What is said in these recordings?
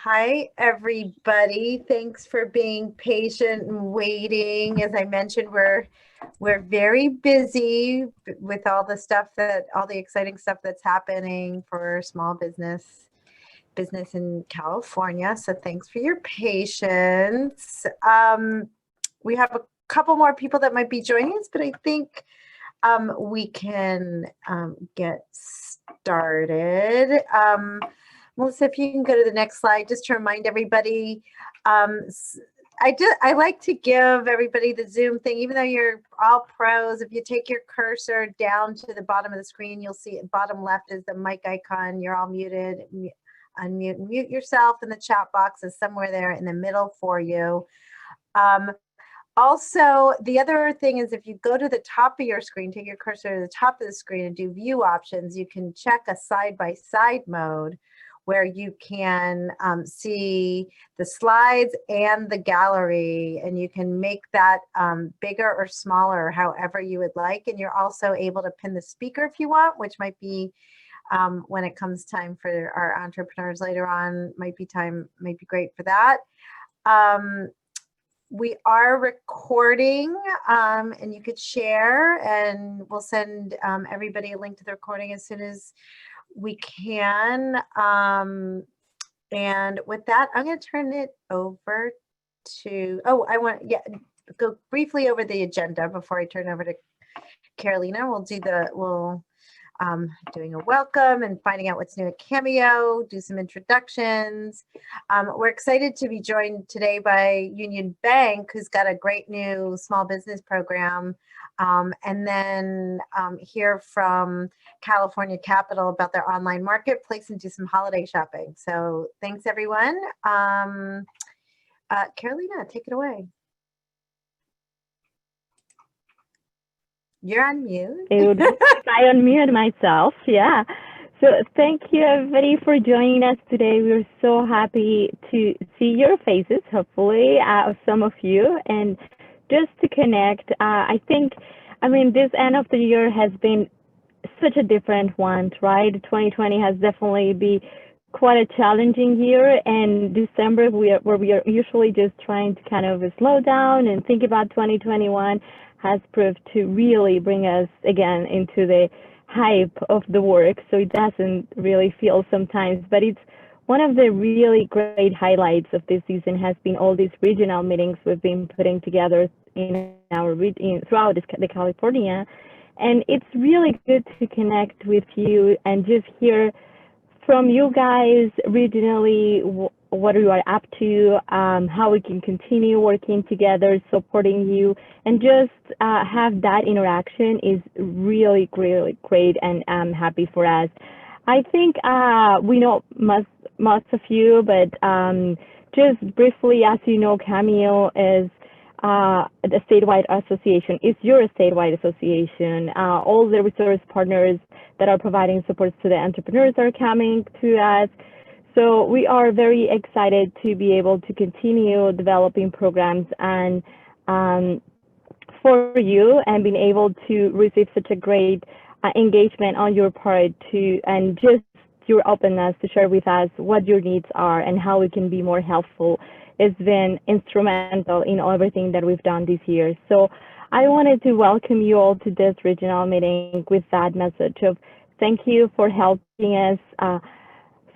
Hi, everybody. Thanks for being patient and waiting. As I mentioned, we're very busy with all the exciting stuff that's happening for small business in California. So thanks for your patience. We have a couple more people that might be joining us, but I think we can get started. Melissa, if you can go to the next slide, just to remind everybody, I like to give everybody the Zoom thing, even though you're all pros. If you take your cursor down to the bottom of the screen, you'll see at bottom left is the mic icon. You're all muted. Unmute and mute yourself, and the chat box is somewhere there in the middle for you. Also, the other thing is if you go to the top of your screen, take your cursor to the top of the screen and do view options, you can check a side-by-side mode where you can see the slides and the gallery, and you can make that bigger or smaller, however you would like. And you're also able to pin the speaker if you want, which might be when it comes time for our entrepreneurs later on, might be great for that. We are recording, and you could share, and we'll send everybody a link to the recording as soon as we can. And with that, I'm going to turn it over to, go briefly over the agenda before I turn over to Carolina. We'll doing a welcome and finding out what's new at Cameo, do some introductions. We're excited to be joined today by Union Bank, who's got a great new small business program, and then hear from California Capital about their online marketplace and do some holiday shopping. So thanks, everyone. Carolina, take it away. You're on mute. I unmuted myself. Yeah. So thank you, everybody, for joining us today. We're so happy to see your faces, hopefully, some of you, and just to connect. This end of the year has been such a different one, right? 2020 has definitely been quite a challenging year, and December, where we are usually just trying to kind of slow down and think about 2021, has proved to really bring us again into the hype of the work, so it doesn't really feel sometimes, but it's one of the really great highlights of this season has been all these regional meetings we've been putting together throughout the California, and it's really good to connect with you and just hear from you guys regionally what you are up to, how we can continue working together, supporting you, and just have that interaction is really, really great, and I'm happy for us. I think we know most of you, but just briefly, as you know, Cameo is the statewide association. It's your statewide association. All the resource partners that are providing support to the entrepreneurs are coming to us. So we are very excited to be able to continue developing programs and for you, and being able to receive such a great engagement on your part and just your openness to share with us what your needs are and how we can be more helpful has been instrumental in everything that we've done this year. So I wanted to welcome you all to this regional meeting with that message of thank you for helping us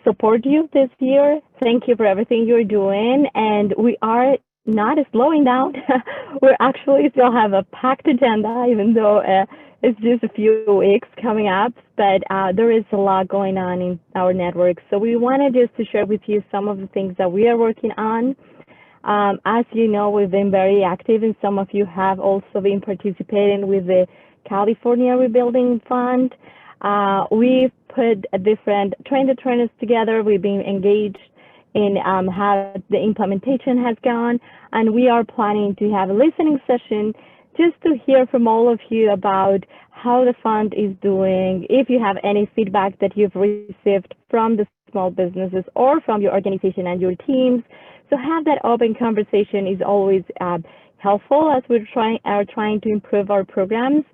support you this year. Thank you for everything you're doing, and we are not slowing down. We actually still have a packed agenda, even though it's just a few weeks coming up, but there is a lot going on in our network. So we wanted just to share with you some of the things that we are working on. As you know, we've been very active, and some of you have also been participating with the California Rebuilding Fund. We've put a different trainers together. We've been engaged in how the implementation has gone, and we are planning to have a listening session just to hear from all of you about how the fund is doing, if you have any feedback that you've received from the small businesses or from your organization and your teams. So have that open conversation is always helpful as we're trying to improve our programs.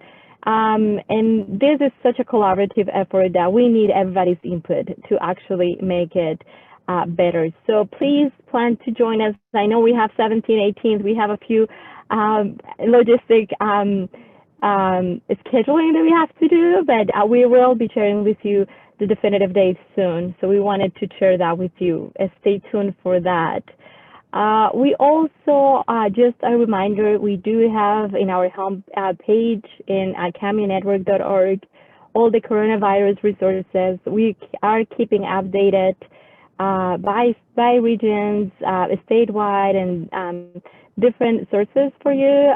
And this is such a collaborative effort that we need everybody's input to actually make it better. So please plan to join us. I know we have 17th, 18th. We have a few logistic scheduling that we have to do, but we will be sharing with you the definitive dates soon. So we wanted to share that with you. Stay tuned for that. We also, just a reminder, we do have in our home page in cameonetwork.org all the coronavirus resources. We are keeping updated by regions, statewide, and different sources for you,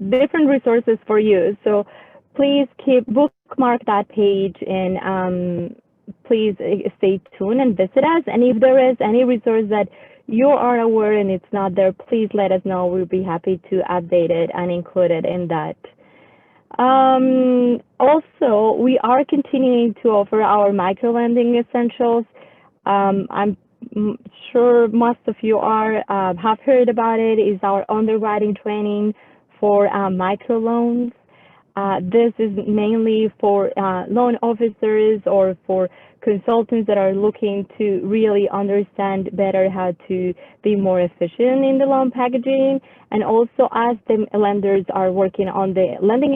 different resources for you. So please bookmark that page, and please stay tuned and visit us. And if there is any resource that you are aware and it's not there, please let us know. We'll be happy to update it and include it in that. Also, we are continuing to offer our microlending essentials. I'm sure most of you have heard about it. Is our underwriting training for microloans. This is mainly for loan officers or for consultants that are looking to really understand better how to be more efficient in the loan packaging. And also, as the lenders are working on their lending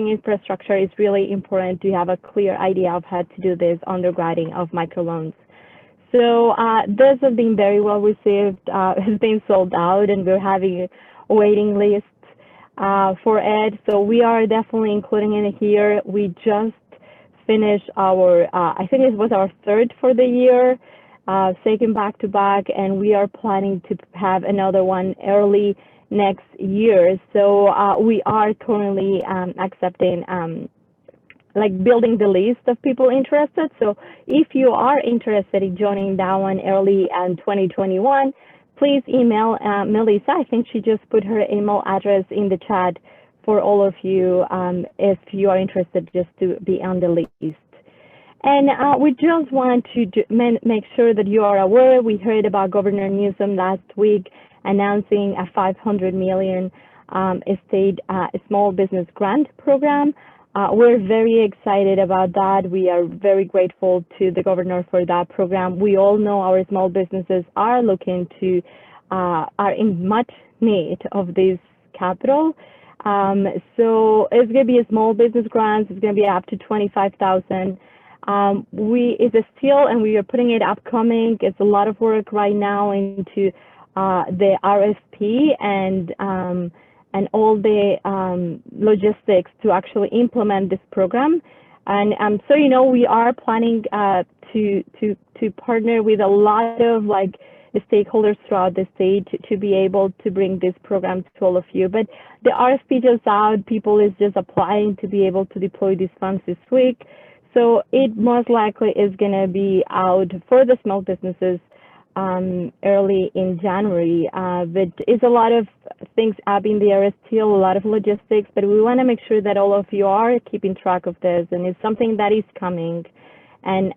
infrastructure, it's really important to have a clear idea of how to do this underwriting of microloans. So this has been very well received. Has been sold out, and we're having a waiting list for it. So we are definitely including it here. We just finished our, I think it was our third for the year, second back to back, and we are planning to have another one early next year. So we are currently accepting, like building the list of people interested. So if you are interested in joining that one early in 2021, please email Melissa. I think she just put her email address in the chat for all of you if you are interested just to be on the list. And we just want to make sure that you are aware. We heard about Governor Newsom last week announcing a $500 million state small business grant program. We're very excited about that. We are very grateful to the governor for that program. We all know our small businesses are looking to, are in much need of this capital. So it's going to be a small business grant. It's going to be up to $25,000. It's a steal, and we are putting it upcoming. It's a lot of work right now into the RFP and all the logistics to actually implement this program. And so, you know, we are planning to partner with a lot of like the stakeholders throughout the state to be able to bring this program to all of you. But the RFP just out, people is just applying to be able to deploy these funds this week. So it most likely is going to be out for the small businesses early in January, but it's a lot of things up in the air still, a lot of logistics, but we want to make sure that all of you are keeping track of this, and it's something that is coming, and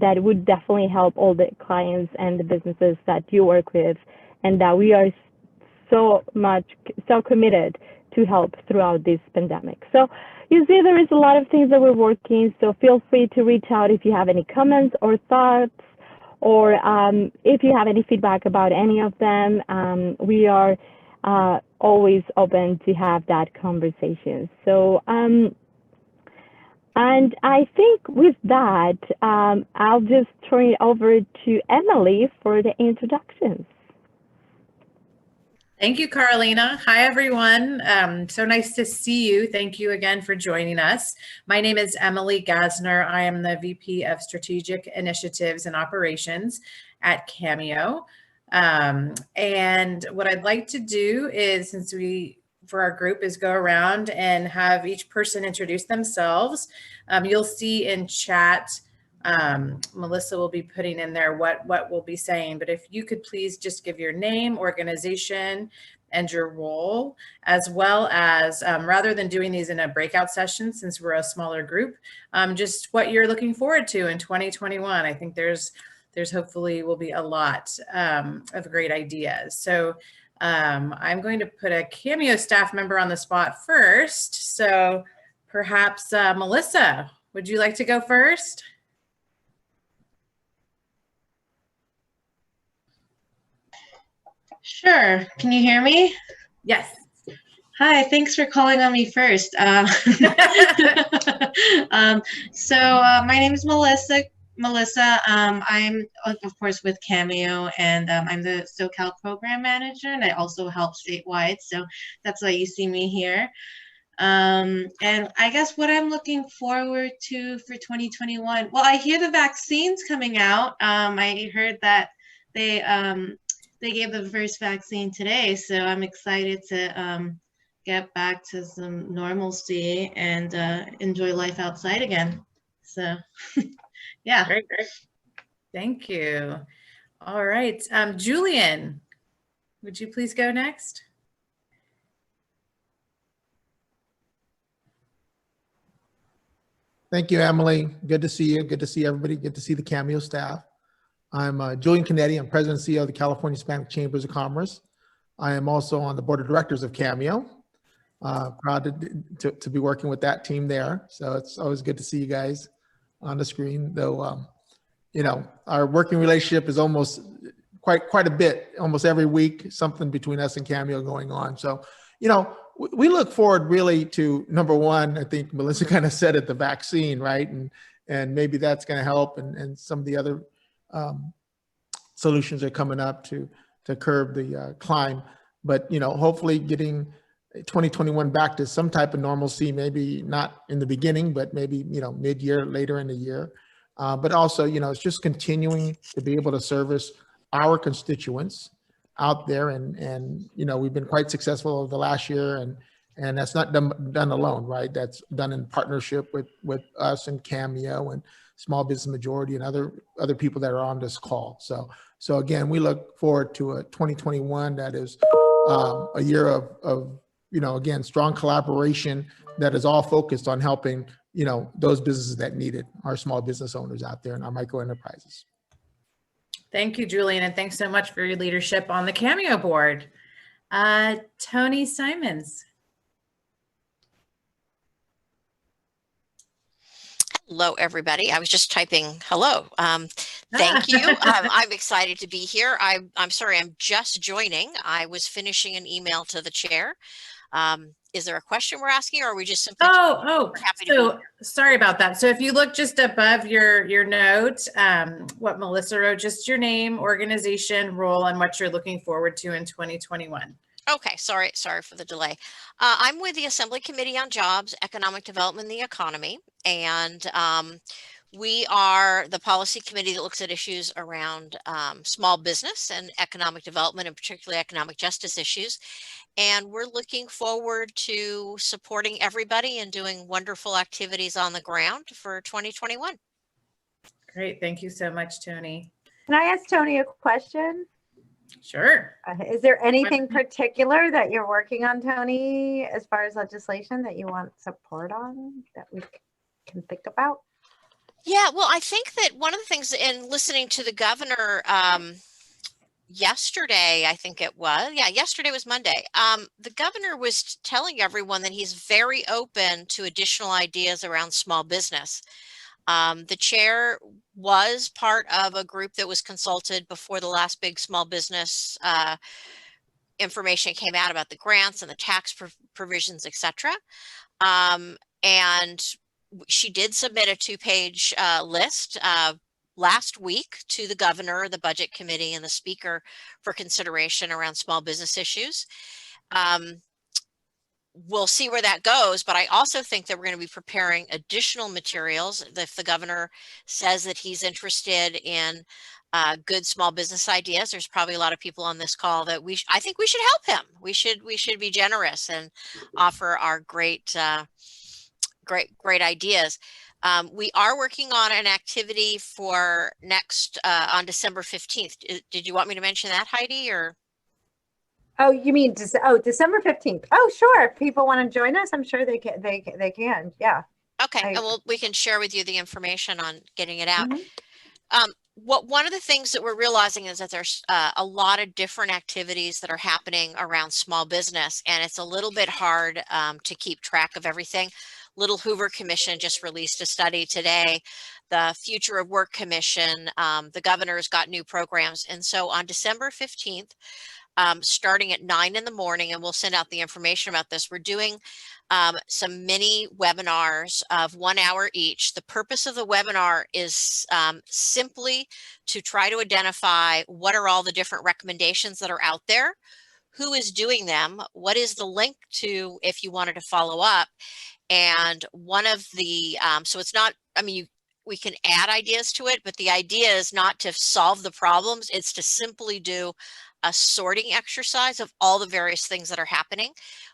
that would definitely help all the clients and the businesses that you work with, and that we are so committed to help throughout this pandemic. So you see, there is a lot of things that we're working, so feel free to reach out if you have any comments or thoughts, or if you have any feedback about any of them. We are always open to have that conversation. So, and I think with that, I'll just turn it over to Emily for the introductions. Thank you, Carolina. Hi, everyone. So nice to see you. Thank you again for joining us. My name is Emily Gasner. I am the VP of Strategic Initiatives and Operations at Cameo. And what I'd like to do is, since for our group, is go around and have each person introduce themselves. You'll see in chat, Melissa will be putting in there what we'll be saying, but if you could please just give your name, organization, and your role, as well as, rather than doing these in a breakout session, since we're a smaller group, just what you're looking forward to in 2021. I think there's hopefully will be a lot of great ideas. So I'm going to put a Cameo staff member on the spot first. So perhaps Melissa, would you like to go first? Sure. Can you hear me? Yes. Hi, thanks for calling on me first. My name is Melissa. I'm of course with Cameo, and I'm the SoCal program manager, and I also help statewide. So that's why you see me here. And I guess what I'm looking forward to for 2021. Well, I hear the vaccines coming out. I heard that they gave the first vaccine today, so I'm excited to get back to some normalcy and enjoy life outside again. So, yeah. Great. Thank you. All right. Julian, would you please go next? Thank you, Emily. Good to see you. Good to see everybody. Good to see the Cameo staff. I'm Julian Canetti. I'm President and CEO of the California Hispanic Chambers of Commerce. I am also on the board of directors of Cameo. Proud to be working with that team there. So it's always good to see you guys on the screen, though, our working relationship is almost quite a bit, almost every week, something between us and Cameo going on. So, we look forward really to, number one, I think Melissa kind of said it, the vaccine, right? And maybe that's going to help, and some of the other solutions are coming up to curb the climb. But, hopefully getting 2021 back to some type of normalcy, maybe not in the beginning, but maybe, mid-year, later in the year. But also, it's just continuing to be able to service our constituents out there, and we've been quite successful over the last year, and that's not done alone, right? That's done in partnership with us and Cameo and Small Business Majority and other people that are on this call. So again, we look forward to a 2021 that is a year of again, strong collaboration that is all focused on helping those businesses that need it, our small business owners out there and our micro enterprises. Thank you, Julian, and thanks so much for your leadership on the Cameo board. Tony Simons. Hello, everybody. I was just typing hello. Thank you. I'm excited to be here. I'm sorry, I'm just joining. I was finishing an email to the chair. Is there a question we're asking, or are we just simply happy to be here? Sorry about that. So if you look just above your note, what Melissa wrote, just your name, organization, role, and what you're looking forward to in 2021. Okay, sorry for the delay. I'm with the Assembly Committee on Jobs, Economic Development, and the Economy, and we are the policy committee that looks at issues around small business and economic development, and particularly economic justice issues. And we're looking forward to supporting everybody and doing wonderful activities on the ground for 2021. Great. Thank you so much, Tony. Can I ask Tony a question? Sure. Is there anything particular that you're working on, Tony, as far as legislation that you want support on that we can think about? Yeah, well, I think that one of the things in listening to the governor yesterday, I think it was, yesterday was Monday. The governor was telling everyone that he's very open to additional ideas around small business. The chair was part of a group that was consulted before the last big small business information came out about the grants and the tax provisions, etc. And she did submit a 2-page list last week to the governor, the budget committee, and the speaker for consideration around small business issues. We'll see where that goes, but I also think that we're going to be preparing additional materials. If the governor says that he's interested in good small business ideas, there's probably a lot of people on this call that I think we should help him. We should be generous and offer our great ideas. We are working on an activity for next on December 15th. Did you want me to mention that, Heidi, or? Oh, you mean December 15th? Oh, sure. If people want to join us, I'm sure they can. They can. Yeah. Okay, and we can share with you the information on getting it out. One of the things that we're realizing is that there's a lot of different activities that are happening around small business, and it's a little bit hard to keep track of everything. Little Hoover Commission just released a study today. The Future of Work Commission, the governor's got new programs. And so on December 15th, starting at 9 in the morning, and we'll send out the information about this. We're doing some mini webinars of 1 hour each. The purpose of the webinar is simply to try to identify what are all the different recommendations that are out there, who is doing them, what is the link to if you wanted to follow up. And one of the, so it's not, I mean, we can add ideas to it, but the idea is not to solve the problems. It's to simply do a sorting exercise of all the various things that are happening.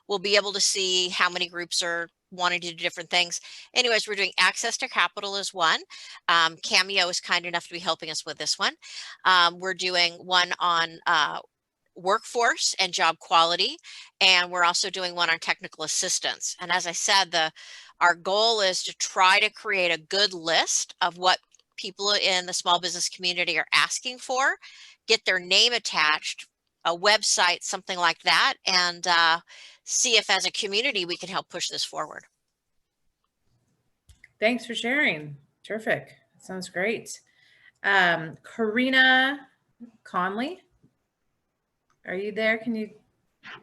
We'll be able to see how many groups are wanting to do different things. Anyways, we're doing access to capital as one. Cameo is kind enough to be helping us with this one. We're doing one on workforce and job quality, and we're also doing one on technical assistance. And as I said, our goal is to try to create a good list of what people in the small business community are asking for, get their name attached, a website, something like that, and see if as a community we can help push this forward. Thanks for sharing. Terrific. That sounds great. Karina Conley, are you there? Can you?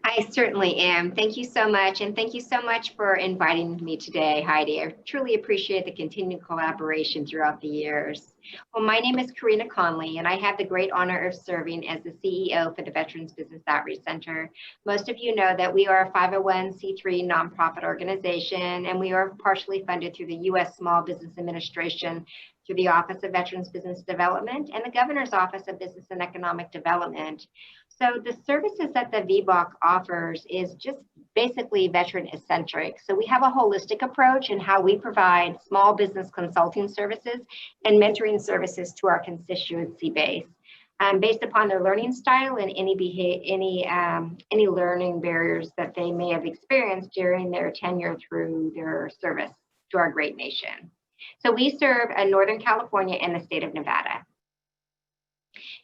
I certainly am. Thank you so much. And thank you so much for inviting me today, Heidi. I truly appreciate the continued collaboration throughout the years. Well, my name is Karina Conley, and I have the great honor of serving as the CEO for the Veterans Business Outreach Center. Most of you know that we are a 501c3 nonprofit organization, and we are partially funded through the U.S. Small Business Administration through the Office of Veterans Business Development and the Governor's Office of Business and Economic Development. So the services that the VBOC offers is just basically veteran-centric. So we have a holistic approach in how we provide small business consulting services and mentoring services to our constituency base, based upon their learning style and any learning barriers that they may have experienced during their tenure through their service to our great nation. So we serve Northern California and the state of Nevada.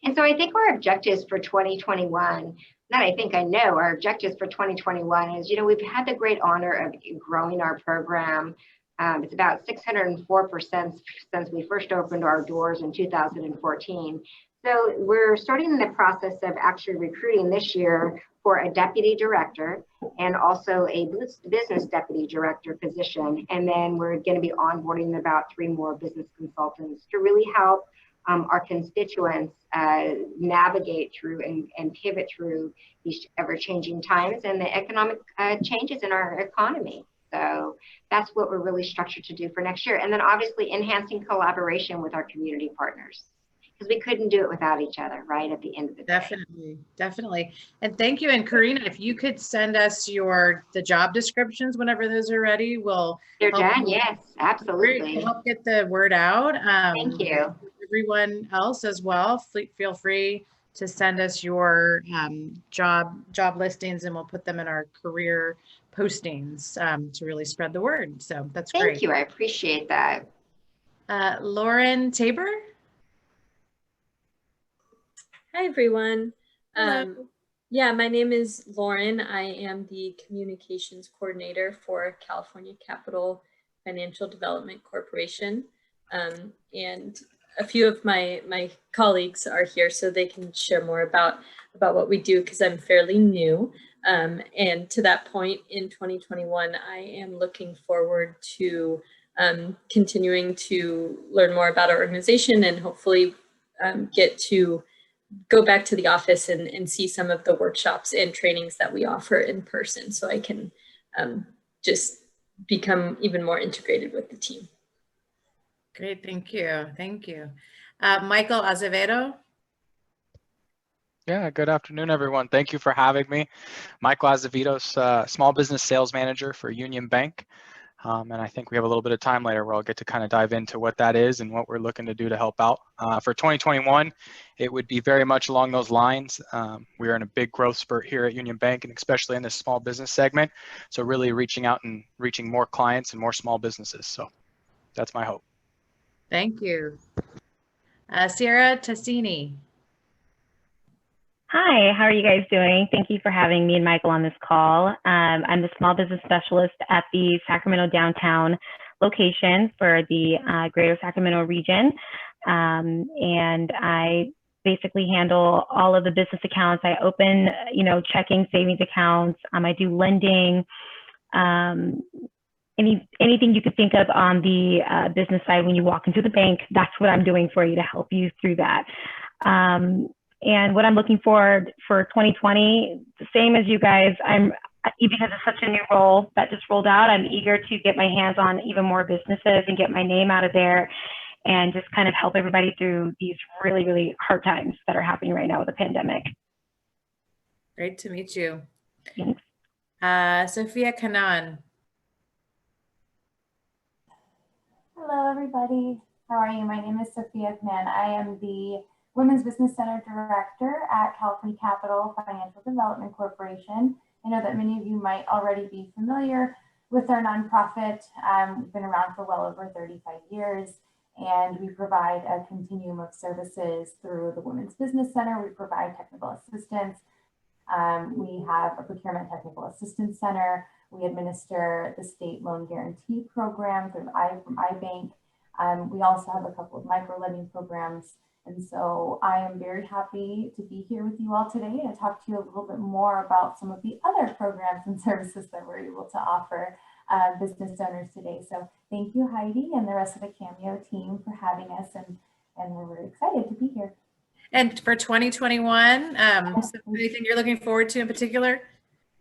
And so I think our objectives for 2021, I know our objectives for 2021 is, we've had the great honor of growing our program. It's about 604% since we first opened our doors in 2014. So we're starting the process of actually recruiting this year for a deputy director and also a business deputy director position. And then we're going to be onboarding about 3 more business consultants to really help our constituents navigate through and pivot through these ever-changing times and the economic changes in our economy. So that's what we're really structured to do for next year. And then obviously enhancing collaboration with our community partners, because we couldn't do it without each other, right, at the end of the day. Definitely. And thank you. And Karina, if you could send us the job descriptions whenever those are ready, they're done. Yes, absolutely. Help get the word out. Thank you. Everyone else as well, feel free to send us your job listings, and we'll put them in our career postings to really spread the word. So that's great. Thank you. I appreciate that. Lauren Tabor. Hi, everyone. Hello. Yeah, my name is Lauren. I am the communications coordinator for California Capital Financial Development Corporation. And a few of my colleagues are here so they can share more about what we do, because I'm fairly new. And to that point in 2021, I am looking forward to continuing to learn more about our organization and hopefully get to go back to the office and see some of the workshops and trainings that we offer in person, so I can just become even more integrated with the team. Great, thank you. Thank you. Michael Azevedo. Yeah, good afternoon, everyone. Thank you for having me. Michael Azevedo, small business sales manager for Union Bank. And I think we have a little bit of time later where I'll get to kind of dive into what that is and what we're looking to do to help out. For 2021, it would be very much along those lines. We are in a big growth spurt here at Union Bank, and especially in this small business segment. So really reaching out and reaching more clients and more small businesses. So that's my hope. Thank you. Sierra Tassini. Hi, how are you guys doing? Thank you for having me and Michael on this call. I'm the small business specialist at the Sacramento downtown location for the greater Sacramento region. And I basically handle all of the business accounts. I open, checking, savings accounts. I do lending, anything you could think of on the business side when you walk into the bank. That's what I'm doing for you to help you through that. And what I'm looking for 2020, the same as you guys, because it's such a new role that just rolled out, I'm eager to get my hands on even more businesses and get my name out of there and just kind of help everybody through these really, really hard times that are happening right now with the pandemic. Great to meet you. Thanks. Sofia Mann. Hello, everybody. How are you? My name is Sofia Mann. I am the Women's Business Center Director at California Capital Financial Development Corporation. I know that many of you might already be familiar with our nonprofit. We've been around for well over 35 years, and we provide a continuum of services through the Women's Business Center. We provide technical assistance. We have a procurement technical assistance center. We administer the state loan guarantee program from iBank. We also have a couple of micro lending programs. And so I am very happy to be here with you all today to talk to you a little bit more about some of the other programs and services that we're able to offer business owners today. So thank you, Heidi, and the rest of the Cameo team for having us. And we're very excited to be here. And for 2021, anything you're looking forward to in particular?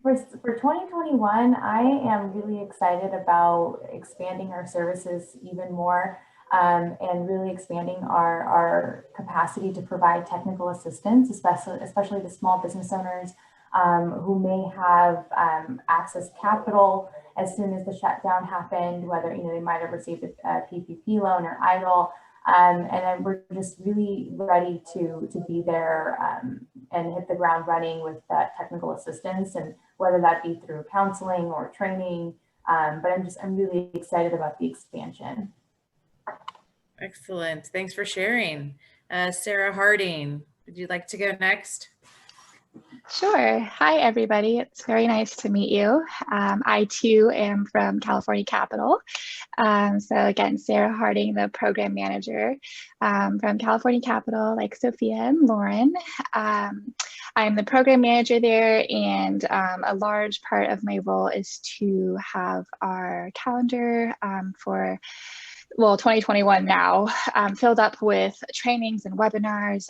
For 2021, I am really excited about expanding our services even more. And really expanding our capacity to provide technical assistance, especially to small business owners who may have access capital as soon as the shutdown happened, whether they might have received a PPP loan or EIDL. And then we're just really ready to be there and hit the ground running with that technical assistance, and whether that be through counseling or training. But I'm really excited about the expansion. Excellent. Thanks for sharing. Sarah Harding, would you like to go next? Sure. Hi, everybody. It's very nice to meet you. I, too, am from California Capital. So again, Sarah Harding, the program manager from California Capital, like Sofia and Lauren. I'm the program manager there, and a large part of my role is to have our calendar for 2021 now, filled up with trainings and webinars,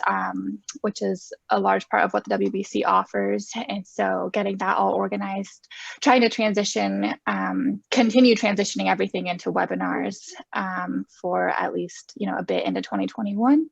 which is a large part of what the WBC offers. And so getting that all organized, trying to transition, continue transitioning everything into webinars for at least, a bit into 2021.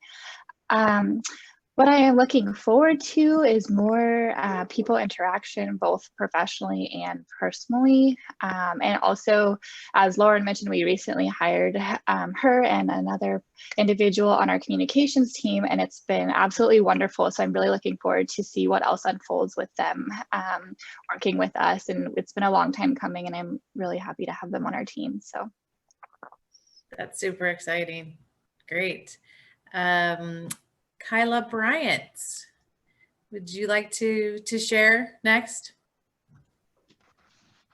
What I am looking forward to is more people interaction, both professionally and personally. And also, as Lauren mentioned, we recently hired her and another individual on our communications team, and it's been absolutely wonderful. So I'm really looking forward to see what else unfolds with them working with us. And it's been a long time coming, and I'm really happy to have them on our team. So that's super exciting. Great. Kyla Bryant, would you like to share next?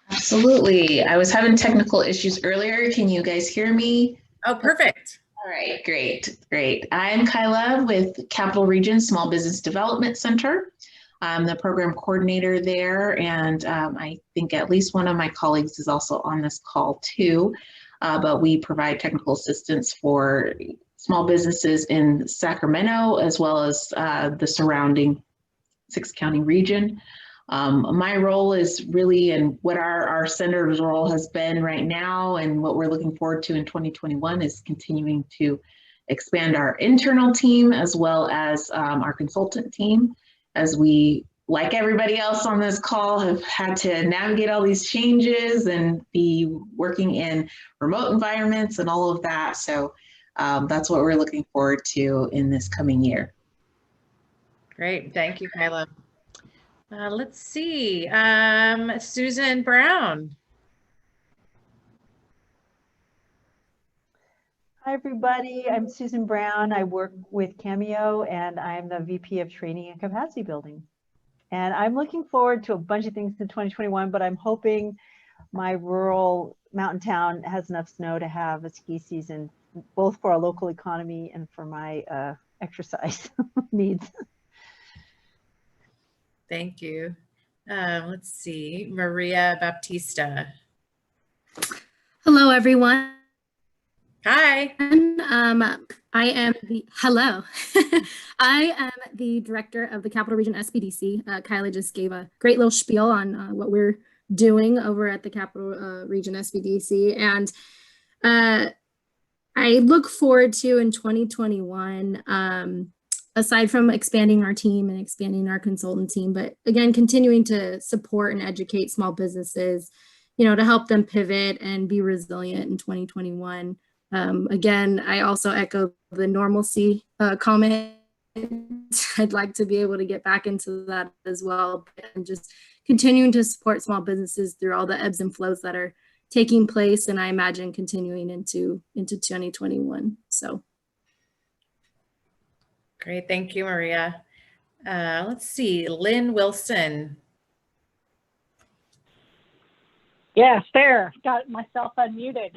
Absolutely. I was having technical issues earlier. Can you guys hear me? Oh, perfect. All right, great. I'm Kyla with Capital Region Small Business Development Center. I'm the program coordinator there, and I think at least one of my colleagues is also on this call too, but we provide technical assistance for small businesses in Sacramento, as well as the surrounding 6-county region. My role is really, and what our center's role has been right now, and what we're looking forward to in 2021 is continuing to expand our internal team as well as our consultant team, as we, like everybody else on this call, have had to navigate all these changes and be working in remote environments and all of that. So that's what we're looking forward to in this coming year. Great, thank you, Kyla. Let's see, Susan Brown. Hi, everybody. I'm Susan Brown. I work with Cameo, and I'm the VP of Training and Capacity Building. And I'm looking forward to a bunch of things in 2021, but I'm hoping my rural mountain town has enough snow to have a ski season, both for our local economy and for my exercise. needs. Thank you. Let's see, Maria Baptista. Hello, everyone. Hi. I am I am the director of the Capital Region SBDC. Kyla just gave a great little spiel on what we're doing over at the Capital Region SBDC. And I look forward to in 2021, aside from expanding our team and expanding our consultant team, but again, continuing to support and educate small businesses, to help them pivot and be resilient in 2021. Again, I also echo the normalcy comment. I'd like to be able to get back into that as well, and just continuing to support small businesses through all the ebbs and flows that are taking place, and I imagine continuing into 2021. So Great, thank you, Maria. Let's see, Lynn Wilson. Yes, there, got myself unmuted.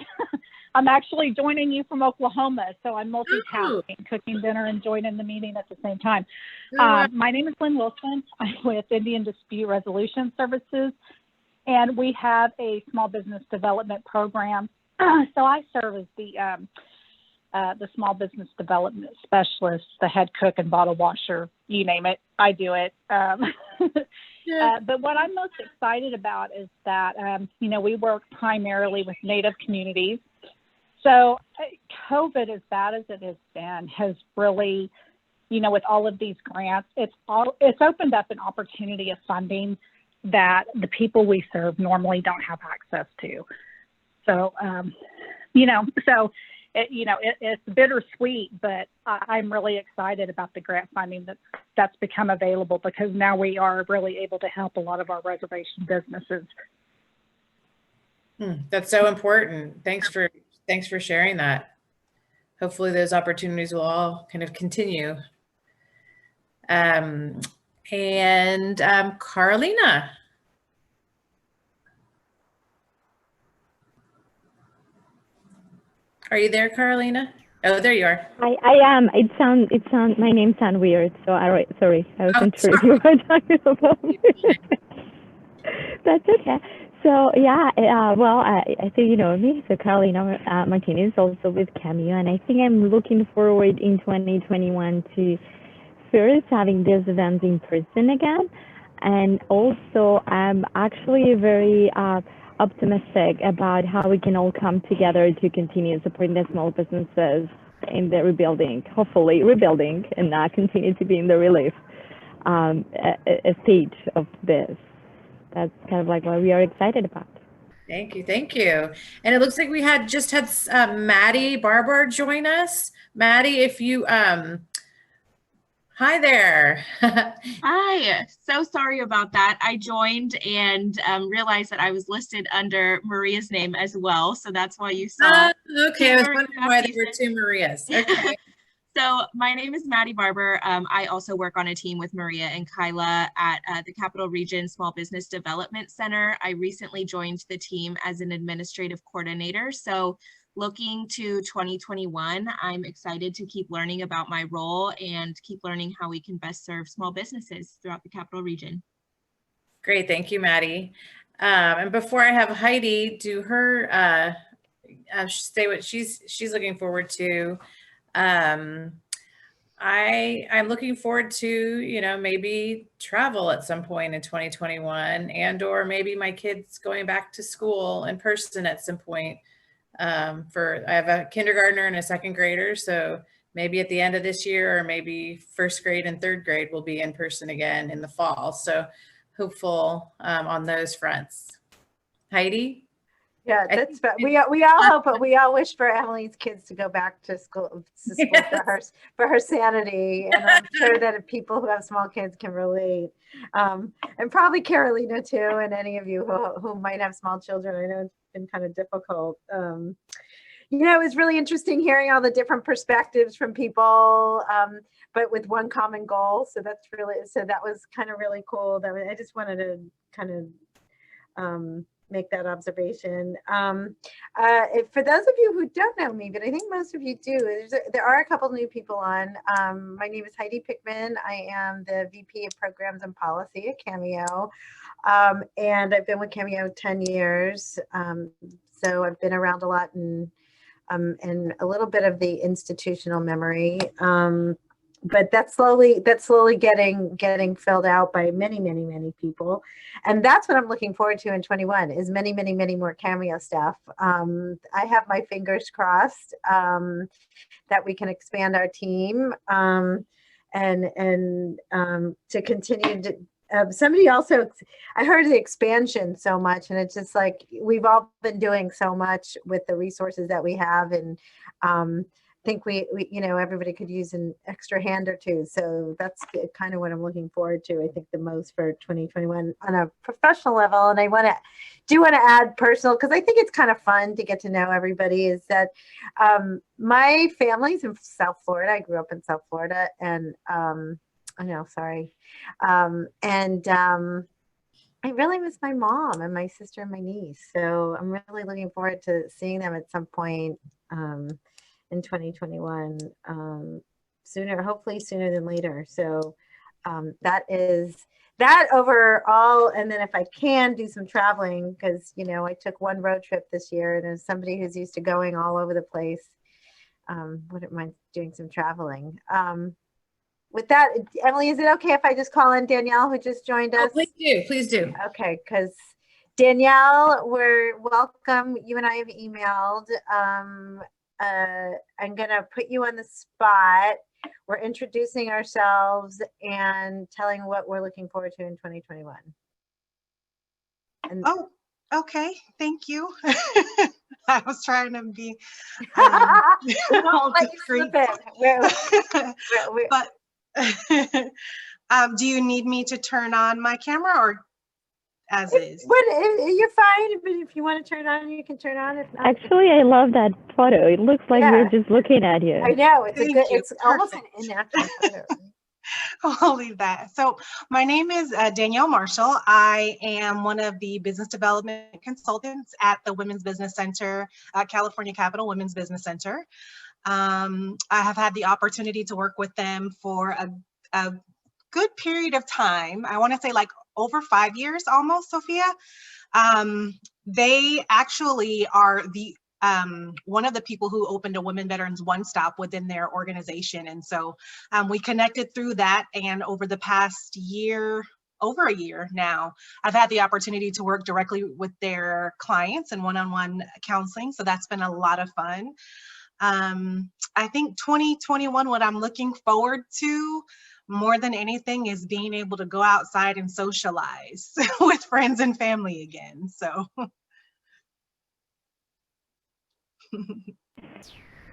I'm actually joining you from Oklahoma, so I'm multitasking, cooking dinner and joining the meeting at the same time. My name is Lynn Wilson. I'm with Indian Dispute Resolution Services, and we have a small business development program. So I serve as the small business development specialist, the head cook and bottle washer, you name it, I do it. But what I'm most excited about is that, we work primarily with Native communities. So COVID, as bad as it has been, has really, with all of these grants, it's opened up an opportunity of funding that the people we serve normally don't have access to. So, it's bittersweet, but I'm really excited about the grant funding that's become available, because now we are really able to help a lot of our reservation businesses. That's so important. Thanks for sharing that. Hopefully those opportunities will all kind of continue. Carolina. Are you there, Carolina? Oh, there you are. I am. It sounds. My name sounds weird. So sorry, I wasn't sure if you were talking about me. That's okay. So yeah, I think you know me. So Carolina Martinez, also with Cameo, and I think I'm looking forward in 2021 to first having these events in person again, and also I'm actually very optimistic about how we can all come together to continue supporting the small businesses in the rebuilding, hopefully rebuilding, and not continue to be in the relief stage of this. That's kind of like what we are excited about. Thank you. And it looks like we just had Maddie Barber join us. Maddie, if you, hi there. Hi, so sorry about that. I joined and realized that I was listed under Maria's name as well. So that's why you saw. Okay, I was wondering why there were two Marias. Okay. So my name is Maddie Barber. I also work on a team with Maria and Kyla at the Capital Region Small Business Development Center. I recently joined the team as an administrative coordinator. So looking to 2021, I'm excited to keep learning about my role and keep learning how we can best serve small businesses throughout the Capital Region. Great, thank you, Maddie. And before I have Heidi do her, say what she's looking forward to. I'm looking forward to, maybe travel at some point in 2021, or maybe my kids going back to school in person at some point. I have a kindergartner and a second grader, so maybe at the end of this year, or maybe first grade and third grade will be in person again in the fall. So hopeful on those fronts. Heidi? Yeah, that's we all hope, but we all wish for Emily's kids to go back to school yes. for her sanity, and I'm sure that people who have small kids can relate, and probably Carolina too, and any of you who might have small children. I know it's been kind of difficult. It was really interesting hearing all the different perspectives from people, but with one common goal. So that was kind of really cool. I just wanted to kind of make that observation. For those of you who don't know me, but I think most of you do, there are a couple new people on. My name is Heidi Pickman. I am the VP of Programs and Policy at Cameo. And I've been with Cameo 10 years. So I've been around a lot and a little bit of the institutional memory. But that's slowly getting filled out by many people, and that's what I'm looking forward to in 21 is many more Cameo staff. I have my fingers crossed that we can expand our team and to continue to. Somebody also, I heard the expansion so much, and it's just like we've all been doing so much with the resources that we have, and I think we everybody could use an extra hand or two. So that's kind of what I'm looking forward to, I think, the most for 2021 on a professional level. And I want to add personal, because I think it's kind of fun to get to know everybody, is that my family's in South Florida. I grew up in South Florida, and I know, sorry. I really miss my mom and my sister and my niece. So I'm really looking forward to seeing them at some point in 2021, hopefully sooner than later. So that is that overall. And then if I can do some traveling, because, I took one road trip this year, and as somebody who's used to going all over the place, wouldn't mind doing some traveling. With that, Emily, is it okay if I just call in Danielle, who just joined us? Oh, please do. Okay, because Danielle, we're welcome. You and I have emailed. I'm going to put you on the spot. We're introducing ourselves and telling what we're looking forward to in 2021. And okay. Thank you. I was trying to be all discreet. But do you need me to turn on my camera or as is? You're fine, but if you want to turn on, you can turn on. If not, actually, I love that photo. It looks like we're just looking at you. I know, it's almost an inactive photo. I'll leave that. So my name is Danielle Marshall. I am one of the business development consultants at the Women's Business Center, California Capital Women's Business Center. I have had the opportunity to work with them for a good period of time. I want to say like over 5 years almost, Sofia. They actually are the one of the people who opened a Women Veterans One Stop within their organization. And so we connected through that. And over the past year, over a year now, I've had the opportunity to work directly with their clients and one-on-one counseling. So that's been a lot of fun. I think 2021, what I'm looking forward to more than anything is being able to go outside and socialize with friends and family again. So.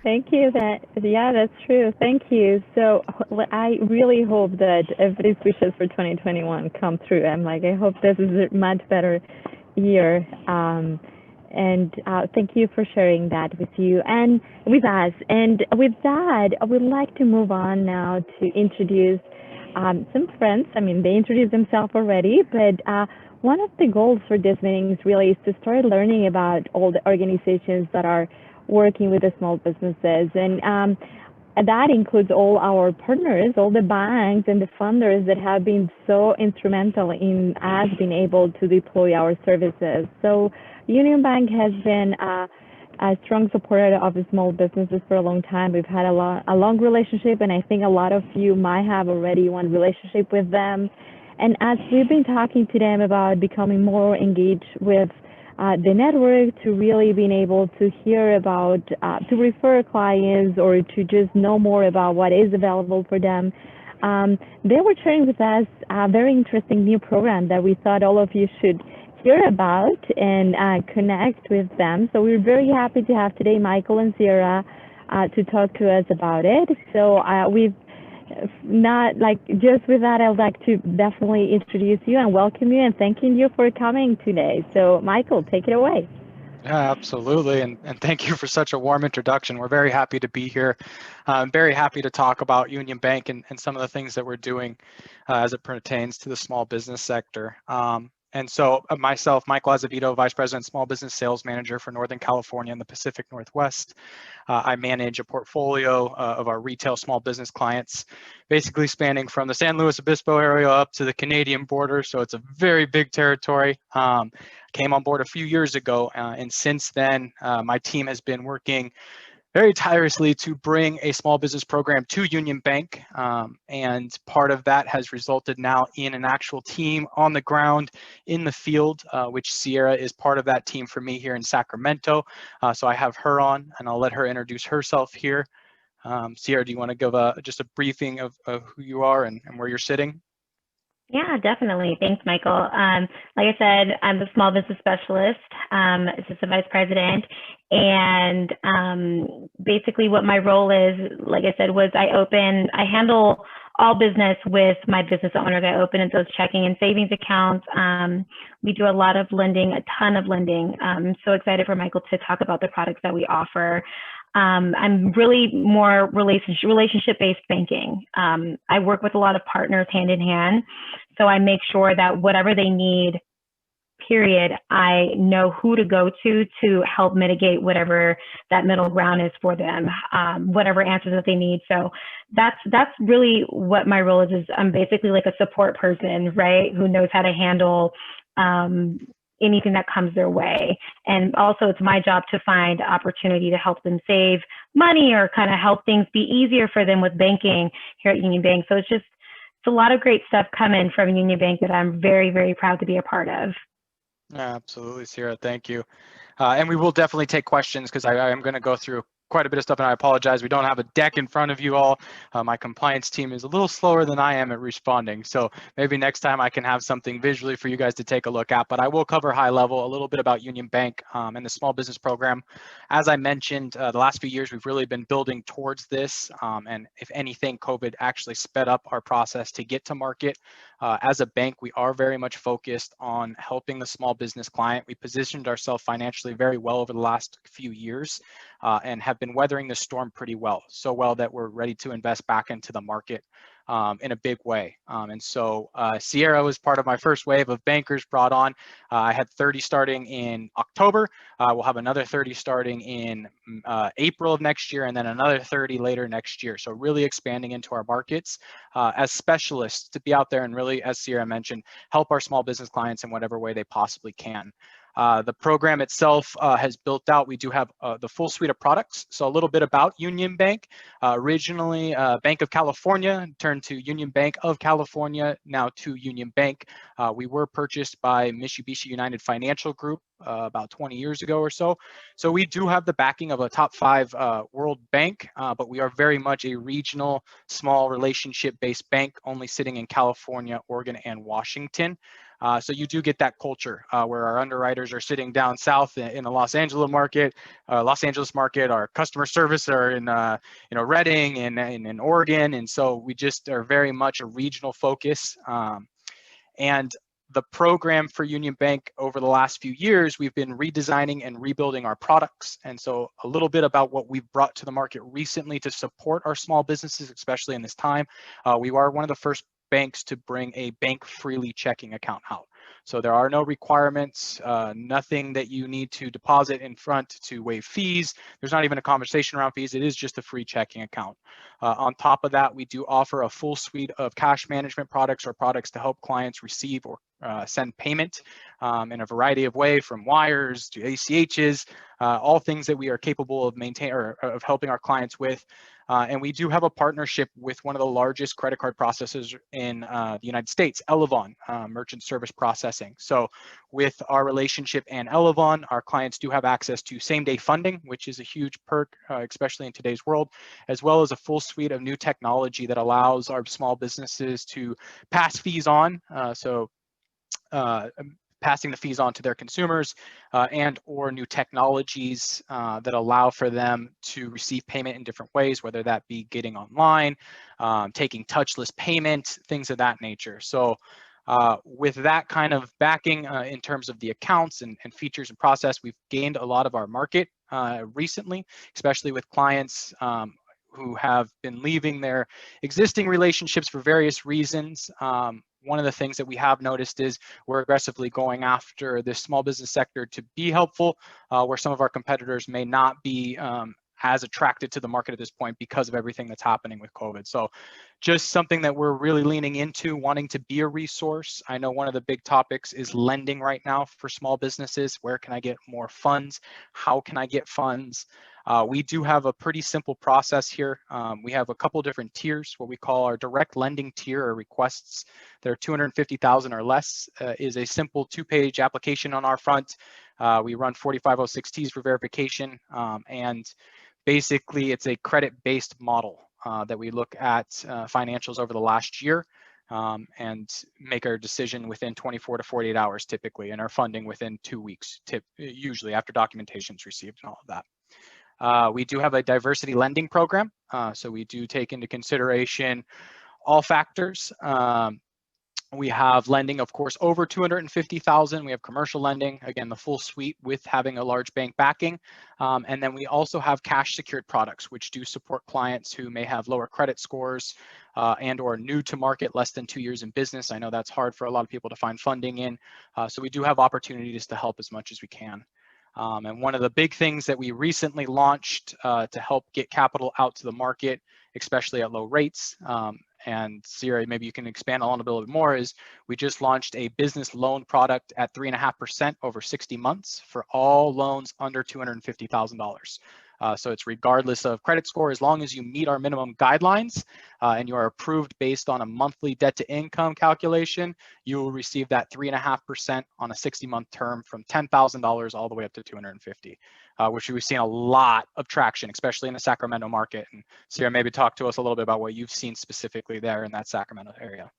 Thank you. That's true. Thank you. So I really hope that everybody's wishes for 2021 come true. I hope this is a much better year. And thank you for sharing that with you and with us. And with that, I would like to move on now to introduce some friends. They introduced themselves already, but one of the goals for this meeting is really to start learning about all the organizations that are working with the small businesses. And that includes all our partners, all the banks and the funders that have been so instrumental in us being able to deploy our services. So Union Bank has been a strong supporter of the small businesses for a long time. We've had a long relationship, and I think a lot of you might have already one relationship with them. And as we've been talking to them about becoming more engaged with the network, to really being able to hear about, to refer clients or to just know more about what is available for them, they were sharing with us a very interesting new program that we thought all of you should hear about and connect with them. So we're very happy to have today Michael and Sierra to talk to us about it. So we've just with that, I'd like to definitely introduce you and welcome you and thanking you for coming today. So Michael, take it away. Yeah, absolutely. And thank you for such a warm introduction. We're very happy to be here. I'm very happy to talk about Union Bank and some of the things that we're doing as it pertains to the small business sector. And so myself, Michael Azevedo, Vice President, Small Business Sales Manager for Northern California and the Pacific Northwest. I manage a portfolio of our retail small business clients, basically spanning from the San Luis Obispo area up to the Canadian border. So it's a very big territory. Came on board a few years ago, and since then, my team has been working very tirelessly to bring a small business program to Union Bank. And part of that has resulted now in an actual team on the ground in the field, which Sierra is part of that team for me here in Sacramento. So I have her on, and I'll let her introduce herself here. Sierra, do you want to give just a briefing of who you are and where you're sitting? Yeah, definitely. Thanks, Michael. Like I said, I'm the small business specialist, assistant vice president, and basically what my role is, like I said, was I handle all business with my business owners. I open those checking and savings accounts. We do a lot of lending, a ton of lending. I'm so excited for Michael to talk about the products that we offer. I'm really more relationship-based banking. I work with a lot of partners hand in hand. So I make sure that whatever they need, period, I know who to go to help mitigate whatever that middle ground is for them, whatever answers that they need. So that's really what my role is I'm basically like a support person, right? Who knows how to handle anything that comes their way. And also it's my job to find opportunity to help them save money or kind of help things be easier for them with banking here at Union Bank. So it's a lot of great stuff coming from Union Bank that I'm very, very proud to be a part of. Absolutely, Sierra. Thank you. And we will definitely take questions because I am going to go through quite a bit of stuff, and I apologize. We don't have a deck in front of you all. My compliance team is a little slower than I am at responding. So maybe next time I can have something visually for you guys to take a look at, but I will cover high level a little bit about Union Bank and the small business program. As I mentioned, the last few years, we've really been building towards this. And if anything, COVID actually sped up our process to get to market. As a bank, we are very much focused on helping the small business client. We positioned ourselves financially very well over the last few years and have been weathering the storm pretty well, so well that we're ready to invest back into the market in a big way. And so Sierra was part of my first wave of bankers brought on. I had 30 starting in October. We'll have another 30 starting in April of next year, and then another 30 later next year. So really expanding into our markets as specialists to be out there and really, as Sierra mentioned, help our small business clients in whatever way they possibly can. The program itself has built out. We do have the full suite of products. So a little bit about Union Bank. Originally Bank of California, turned to Union Bank of California, now to Union Bank. We were purchased by Mitsubishi United Financial Group about 20 years ago or so. So we do have the backing of a top 5 world bank, but we are very much a regional, small relationship-based bank, only sitting in California, Oregon, and Washington. So you do get that culture where our underwriters are sitting down south in the Los Angeles market. Our customer service are in Redding and in Oregon, and so we just are very much a regional focus. And the program for Union Bank over the last few years, we've been redesigning and rebuilding our products. And so a little bit about what we've brought to the market recently to support our small businesses, especially in this time. We are one of the first banks to bring a bank freely checking account out. So there are no requirements, nothing that you need to deposit in front to waive fees. There's not even a conversation around fees. It is just a free checking account. On top of that, we do offer a full suite of cash management products or products to help clients receive or send payment in a variety of ways, from wires to ACHs, all things that we are capable of maintaining or of helping our clients with. And we do have a partnership with one of the largest credit card processors in the United States, Elevon, Merchant Service Processing. So with our relationship and Elevon, our clients do have access to same-day funding, which is a huge perk, especially in today's world, as well as a full suite of new technology that allows our small businesses to pass fees on. Passing the fees on to their consumers and or new technologies that allow for them to receive payment in different ways, whether that be getting online, taking touchless payment, things of that nature. So with that kind of backing in terms of the accounts and features and process, we've gained a lot of our market recently, especially with clients who have been leaving their existing relationships for various reasons. one of the things that we have noticed is we're aggressively going after this small business sector to be helpful, where some of our competitors may not be as attracted to the market at this point because of everything that's happening with COVID. So just something that we're really leaning into, wanting to be a resource. I know one of the big topics is lending right now for small businesses. Where can I get more funds? How can I get funds? We do have a pretty simple process here. We have a couple different tiers. What we call our direct lending tier, or requests that are 250,000 or less, is a simple 2-page application on our front. We run 4506Ts for verification, and basically it's a credit-based model that we look at financials over the last year and make our decision within 24 to 48 hours typically, and our funding within 2 weeks, usually after documentation is received and all of that. We do have a diversity lending program, so we do take into consideration all factors. We have lending, of course, over 250,000. We have commercial lending, again, the full suite with having a large bank backing. And then we also have cash secured products, which do support clients who may have lower credit scores and or new to market, less than 2 years in business. I know that's hard for a lot of people to find funding in. So we do have opportunities to help as much as we can. And one of the big things that we recently launched to help get capital out to the market, especially at low rates, and Sierra, maybe you can expand on a little bit more, is we just launched a business loan product at 3.5% over 60 months for all loans under $250,000. So it's regardless of credit score, as long as you meet our minimum guidelines and you are approved based on a monthly debt to income calculation, you will receive that 3.5% on a 60-month term from $10,000 all the way up to $250,000, which we've seen a lot of traction, especially in the Sacramento market. And Sierra, maybe talk to us a little bit about what you've seen specifically there in that Sacramento area.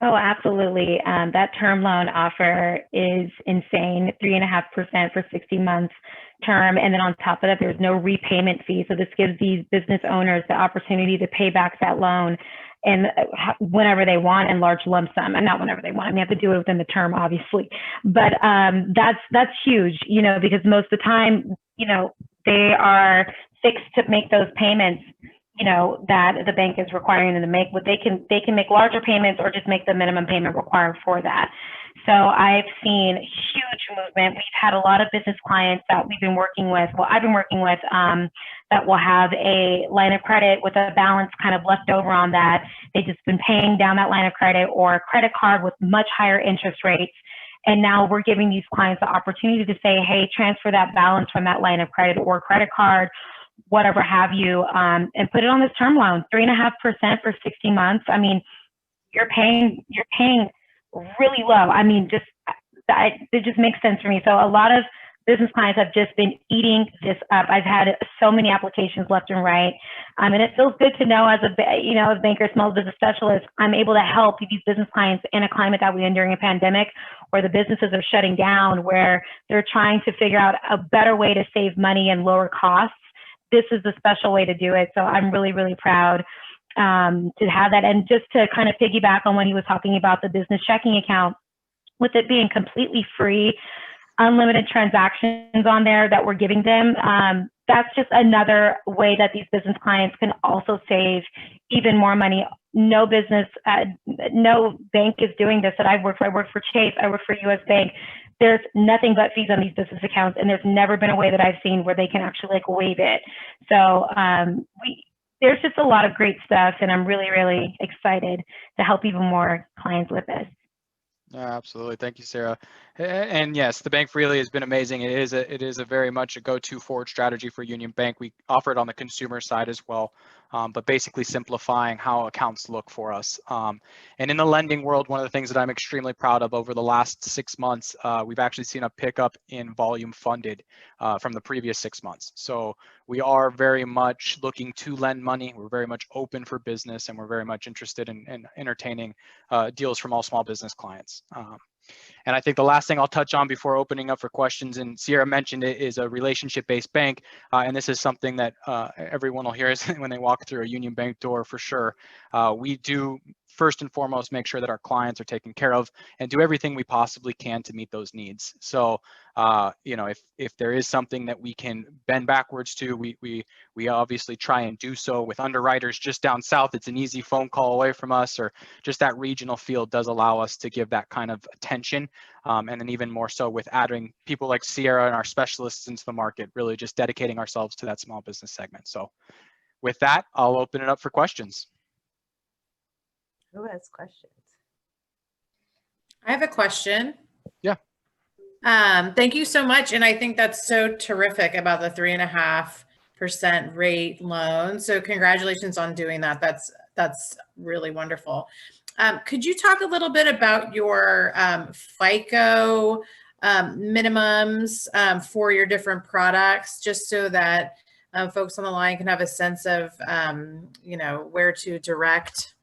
Oh, absolutely. That term loan offer is insane, 3.5% for 60 months term. And then on top of that, there's no repayment fee. So this gives these business owners the opportunity to pay back that loan and whenever they want in large lump sum, and not whenever they want. I mean, you have to do it within the term, obviously. But that's huge, you know, because most of the time, you know, they are fixed to make those payments, you know, that the bank is requiring them to make. But they can make larger payments or just make the minimum payment required for that. So I've seen huge movement. We've had a lot of business clients that we've been working with, well, I've been working with, that will have a line of credit with a balance kind of left over on that. They've just been paying down that line of credit or a credit card with much higher interest rates. And now we're giving these clients the opportunity to say, hey, transfer that balance from that line of credit or credit card, whatever have you, and put it on this term loan, 3.5% for 60 months. I mean, you're paying really low. I mean, it just makes sense for me. So a lot of business clients have just been eating this up. I've had so many applications left and right. And it feels good to know as a banker, small business specialist, I'm able to help these business clients in a climate that we're in during a pandemic where the businesses are shutting down, where they're trying to figure out a better way to save money and lower costs. This is the special way to do it. So I'm really, really proud to have that. And just to kind of piggyback on what he was talking about, the business checking account, with it being completely free, unlimited transactions on there that we're giving them, that's just another way that these business clients can also save even more money. No business, no bank is doing this that I work for. I work for Chase, I work for US Bank. There's nothing but fees on these business accounts, and there's never been a way that I've seen where they can actually like waive it. So there's just a lot of great stuff, and I'm really, really excited to help even more clients with this. Yeah, absolutely. Thank you, Sarah. And yes, the bank really has been amazing. It is a very much a go-to forward strategy for Union Bank. We offer it on the consumer side as well, but basically simplifying how accounts look for us. And in the lending world, one of the things that I'm extremely proud of over the last 6 months, we've actually seen a pickup in volume funded from the previous 6 months. So we are very much looking to lend money. We're very much open for business, and we're very much interested in entertaining deals from all small business clients. And I think the last thing I'll touch on before opening up for questions, and Sierra mentioned it, is a relationship-based bank. And this is something that everyone will hear when they walk through a Union Bank door for sure. We do first and foremost, make sure that our clients are taken care of and do everything we possibly can to meet those needs. So, you know, if there is something that we can bend backwards to, we obviously try and do so. With underwriters just down south, it's an easy phone call away from us, or just that regional field does allow us to give that kind of attention. And then even more so with adding people like Sierra and our specialists into the market, really just dedicating ourselves to that small business segment. So with that, I'll open it up for questions. Who has questions? I have a question. Yeah. Thank you so much. And I think that's so terrific about the 3.5% rate loan. So congratulations on doing that. That's really wonderful. Could you talk a little bit about your FICO minimums for your different products, just so that folks on the line can have a sense of, you know, where to direct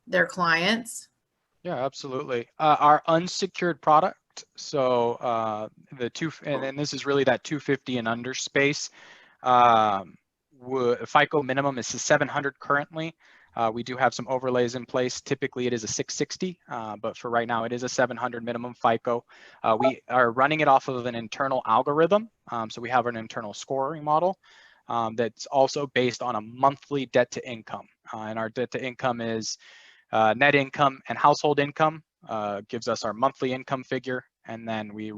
their clients? Yeah, absolutely. Our unsecured product, so and this is really that 250 and under space. FICO minimum is 700 currently. We do have some overlays in place. Typically it is a 660, but for right now it is a 700 minimum FICO. We are running it off of an internal algorithm. So we have an internal scoring model that's also based on a monthly debt to income. And our debt to income is net income and household income, gives us our monthly income figure. And then we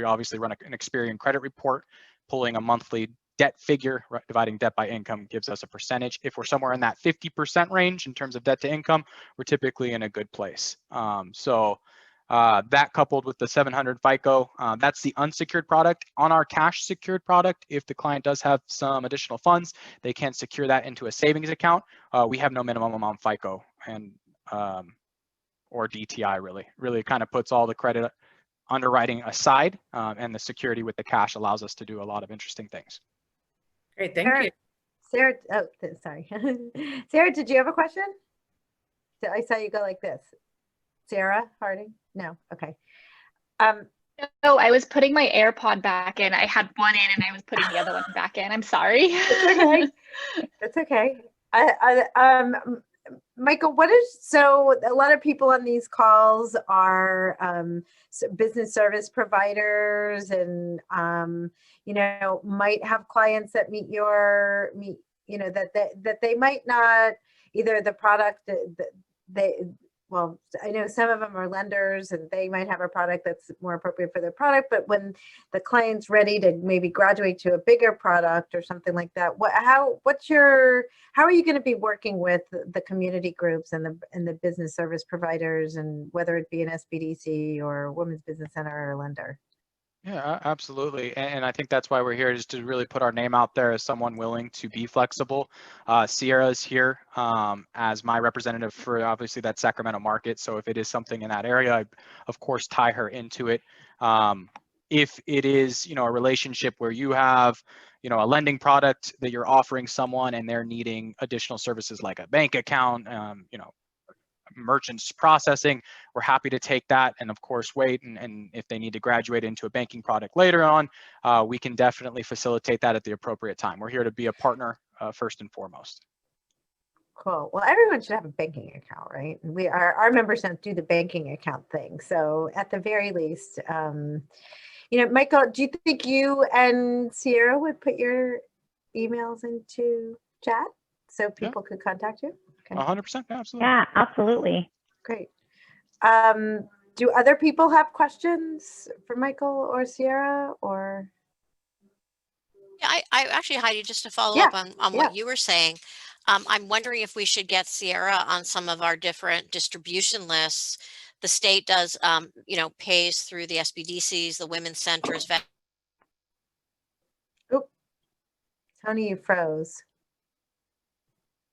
obviously run an Experian credit report, pulling a monthly debt figure, dividing debt by income gives us a percentage. If we're somewhere in that 50% range in terms of debt to income, we're typically in a good place. That coupled with the 700 FICO, that's the unsecured product. On our cash secured product, if the client does have some additional funds, they can secure that into a savings account. We have no minimum on FICO and or DTI really kind of puts all the credit underwriting aside, and the security with the cash allows us to do a lot of interesting things. Great, thank you. Sarah, oh, sorry. Sarah, did you have a question? I saw you go like this. Sarah Harding? No, okay. No, I was putting my AirPod back in. I had one in and I was putting the other one back in. I'm sorry. It's okay. It's okay. Michael, so a lot of people on these calls are business service providers and, you know, might have clients that meet, you know, that they might not, either the product well, I know some of them are lenders and they might have a product that's more appropriate for their product, but when the client's ready to maybe graduate to a bigger product or something like that, how are you going to be working with the community groups and the business service providers, and whether it be an SBDC or Women's Business Center or a lender? Yeah, absolutely. And I think that's why we're here, is to really put our name out there as someone willing to be flexible. Sierra is here as my representative for obviously that Sacramento market. So if it is something in that area, I of course tie her into it. If it is, you know, a relationship where you have, you know, a lending product that you're offering someone and they're needing additional services like a bank account, you know, merchants processing, we're happy to take that and of course wait, and if they need to graduate into a banking product later on, we can definitely facilitate that at the appropriate time. We're here to be a partner first and foremost. Cool. Well, everyone should have a banking account, right? Our members don't do the banking account thing, so at the very least, you know, Michael, do you think you and Sierra would put your emails into chat so people could contact you? 100%, absolutely. Yeah, absolutely. Great. Do other people have questions for Michael or Sierra, or? Yeah, I actually, Heidi, just to follow up on what you were saying, I'm wondering if we should get Sierra on some of our different distribution lists. The state does, you know, pays through the SBDCs, the women's centers. Oop, Tony, you froze.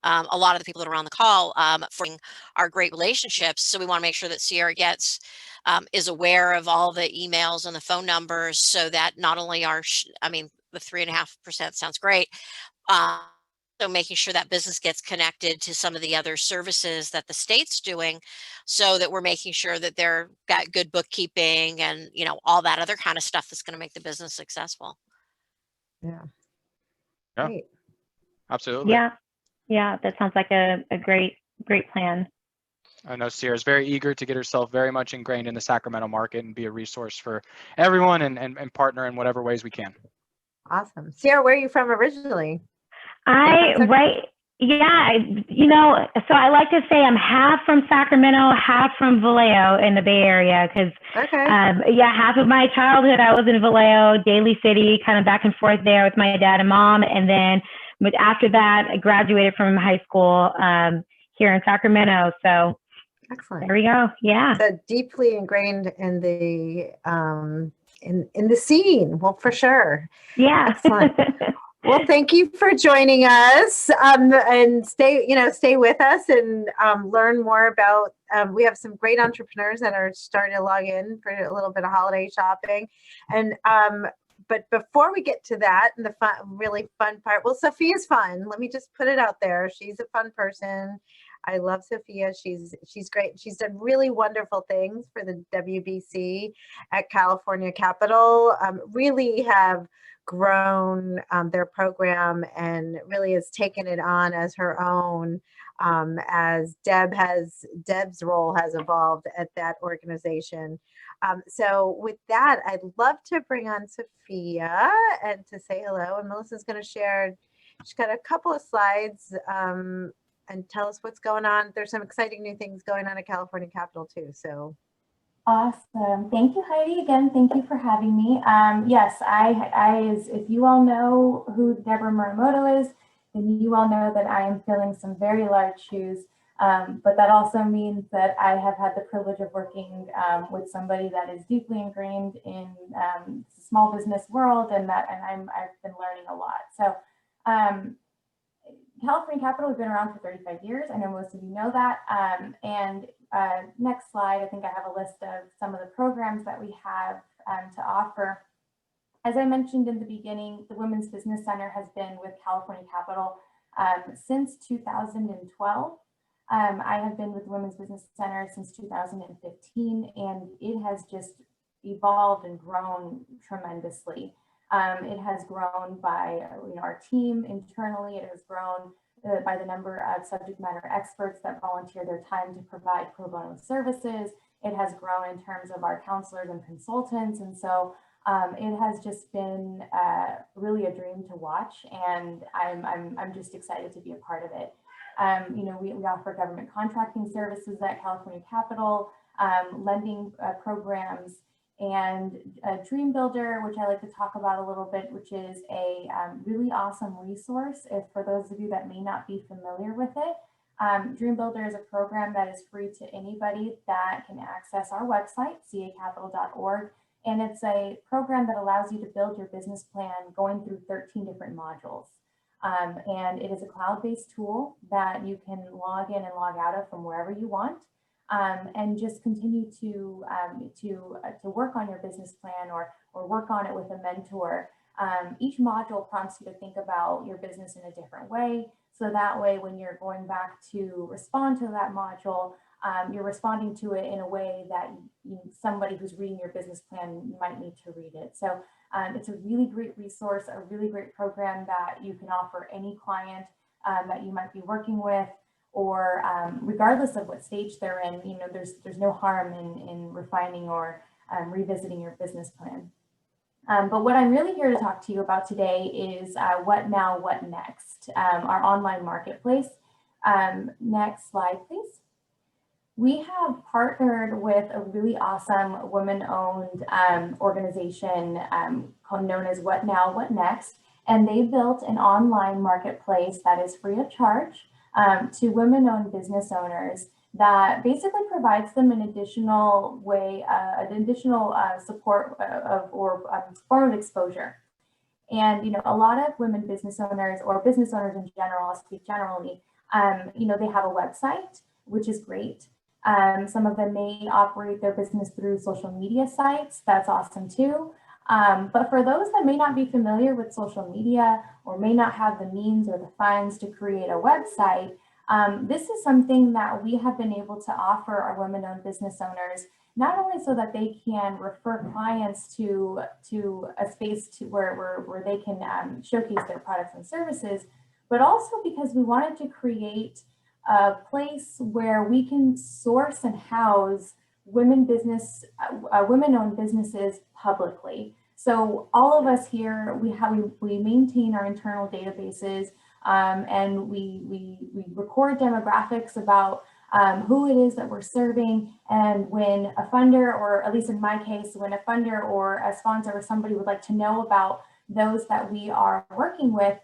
A lot of the people that are on the call for our great relationships. So we want to make sure that Sierra is aware of all the emails and the phone numbers, so that not only the 3.5% sounds great. So making sure that business gets connected to some of the other services that the state's doing, so that we're making sure that they're got good bookkeeping and, you know, all that other kind of stuff that's going to make the business successful. Yeah. Great. Absolutely. Yeah, that sounds like a great plan. I know Sierra is very eager to get herself very much ingrained in the Sacramento market and be a resource for everyone and partner in whatever ways we can. Awesome. Sierra, where are you from originally? Yeah, you know, so I like to say I'm half from Sacramento, half from Vallejo in the Bay Area, because half of my childhood I was in Vallejo, Daly City, kind of back and forth there with my dad and mom, and then after that I graduated from high school here in Sacramento. So excellent. There we go. Yeah. So deeply ingrained in the in the scene. Well, for sure. Yeah. Excellent. Well, thank you for joining us, and stay with us and learn more about. We have some great entrepreneurs that are starting to log in for a little bit of holiday shopping, and but before we get to that and the really fun part, well, Sofia's fun. Let me just put it out there. She's a fun person. I love Sofia. She's great. She's done really wonderful things for the WBC at California Capital. Really have grown their program and really has taken it on as her own, as Deb's role has evolved at that organization. So with that, I'd love to bring on Sofia and to say hello. And Melissa's going to share, she's got a couple of slides and tell us what's going on. There's some exciting new things going on at California Capital too. So. Awesome. Thank you, Heidi. Again, thank you for having me. Yes, if you all know who Deborah Muramoto is, then you all know that I am filling some very large shoes. But that also means that I have had the privilege of working with somebody that is deeply ingrained in the small business world, and I've been learning a lot. So California Capital has been around for 35 years. I know most of you know that. Next slide, I think I have a list of some of the programs that we have to offer. As I mentioned in the beginning, the Women's Business Center has been with California Capital since 2012. I have been with the Women's Business Center since 2015, and it has just evolved and grown tremendously. It has grown by our team internally. It has grown by the number of subject matter experts that volunteer their time to provide pro bono services. It has grown in terms of our counselors and consultants. And so it has just been really a dream to watch, and I'm just excited to be a part of it. We offer government contracting services at California Capital, lending programs, and Dream Builder, which I like to talk about a little bit, which is a really awesome resource for those of you that may not be familiar with it. Dream Builder is a program that is free to anybody that can access our website, cacapital.org. And it's a program that allows you to build your business plan going through 13 different modules. And it is a cloud-based tool that you can log in and log out of from wherever you want. And just continue to work on your business plan or work on it with a mentor. Each module prompts you to think about your business in a different way. So that way, when you're going back to respond to that module, you're responding to it in a way that somebody who's reading your business plan might need to read it. So it's a really great resource, a really great program that you can offer any client that you might be working with, or regardless of what stage they're in. There's no harm in refining or revisiting your business plan. But what I'm really here to talk to you about today is What Now, What Next, our online marketplace. Next slide, please. We have partnered with a really awesome women-owned organization known as What Now, What Next, and they built an online marketplace that is free of charge to women-owned business owners that basically provides them an additional way, support form of exposure. And a lot of women business owners, or business owners in general, I'll speak generally, they have a website, which is great. Some of them may operate their business through social media sites. That's awesome too. But for those that may not be familiar with social media or may not have the means or the funds to create a website, this is something that we have been able to offer our women-owned business owners, not only so that they can refer clients to a space where they can showcase their products and services, but also because we wanted to create a place where we can source and house women-owned businesses publicly. So all of us here, we maintain our internal databases, and we record demographics about who it is that we're serving. And when a funder, or at least in my case, when a funder or a sponsor or somebody would like to know about those that we are working with,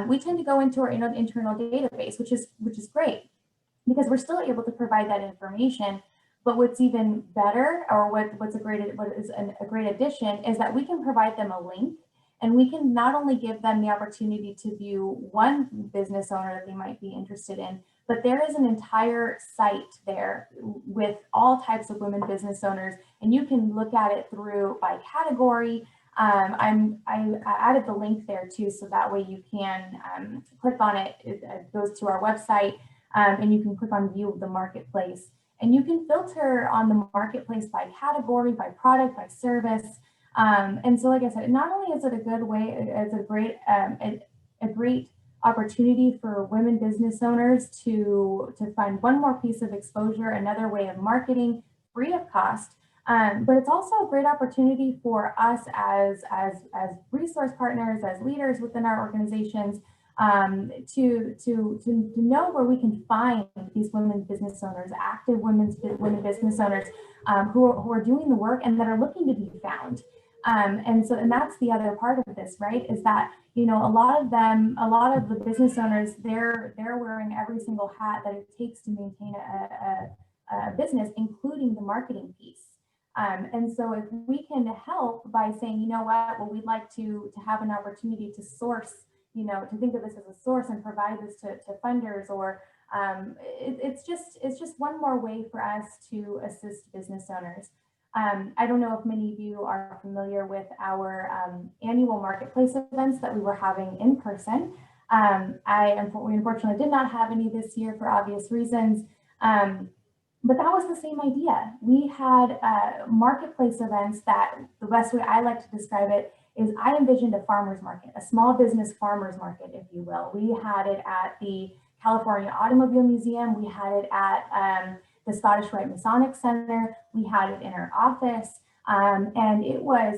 we tend to go into our internal database, which is great, because we're still able to provide that information. But what's even better, or what is a great addition, is that we can provide them a link, and we can not only give them the opportunity to view one business owner that they might be interested in, but there is an entire site there with all types of women business owners, and you can look at it through by category. I added the link there too, so that way you can click on it. It goes to our website, and you can click on view of the marketplace. And you can filter on the marketplace by category, by product, by service. And so, like I said, not only is it a good way, it's a great opportunity for women business owners to find one more piece of exposure, another way of marketing free of cost. But it's also a great opportunity for us as resource partners, as leaders within our organizations, to know where we can find these women business owners, active women business owners, who are doing the work and that are looking to be found. And that's the other part of this, right? Is that, a lot of the business owners, they're wearing every single hat that it takes to maintain a business, including the marketing piece. And so if we can help by saying, well, we'd like to have an opportunity to source, to think of this as a source and provide this to funders, or it's just one more way for us to assist business owners. I don't know if many of you are familiar with our annual marketplace events that we were having in person. We unfortunately did not have any this year for obvious reasons. But that was the same idea. We had marketplace events that, the best way I like to describe it is, I envisioned a farmer's market, a small business farmer's market, if you will. We had it at the California Automobile Museum. We had it at the Scottish Rite Masonic Center. We had it in our office. And it was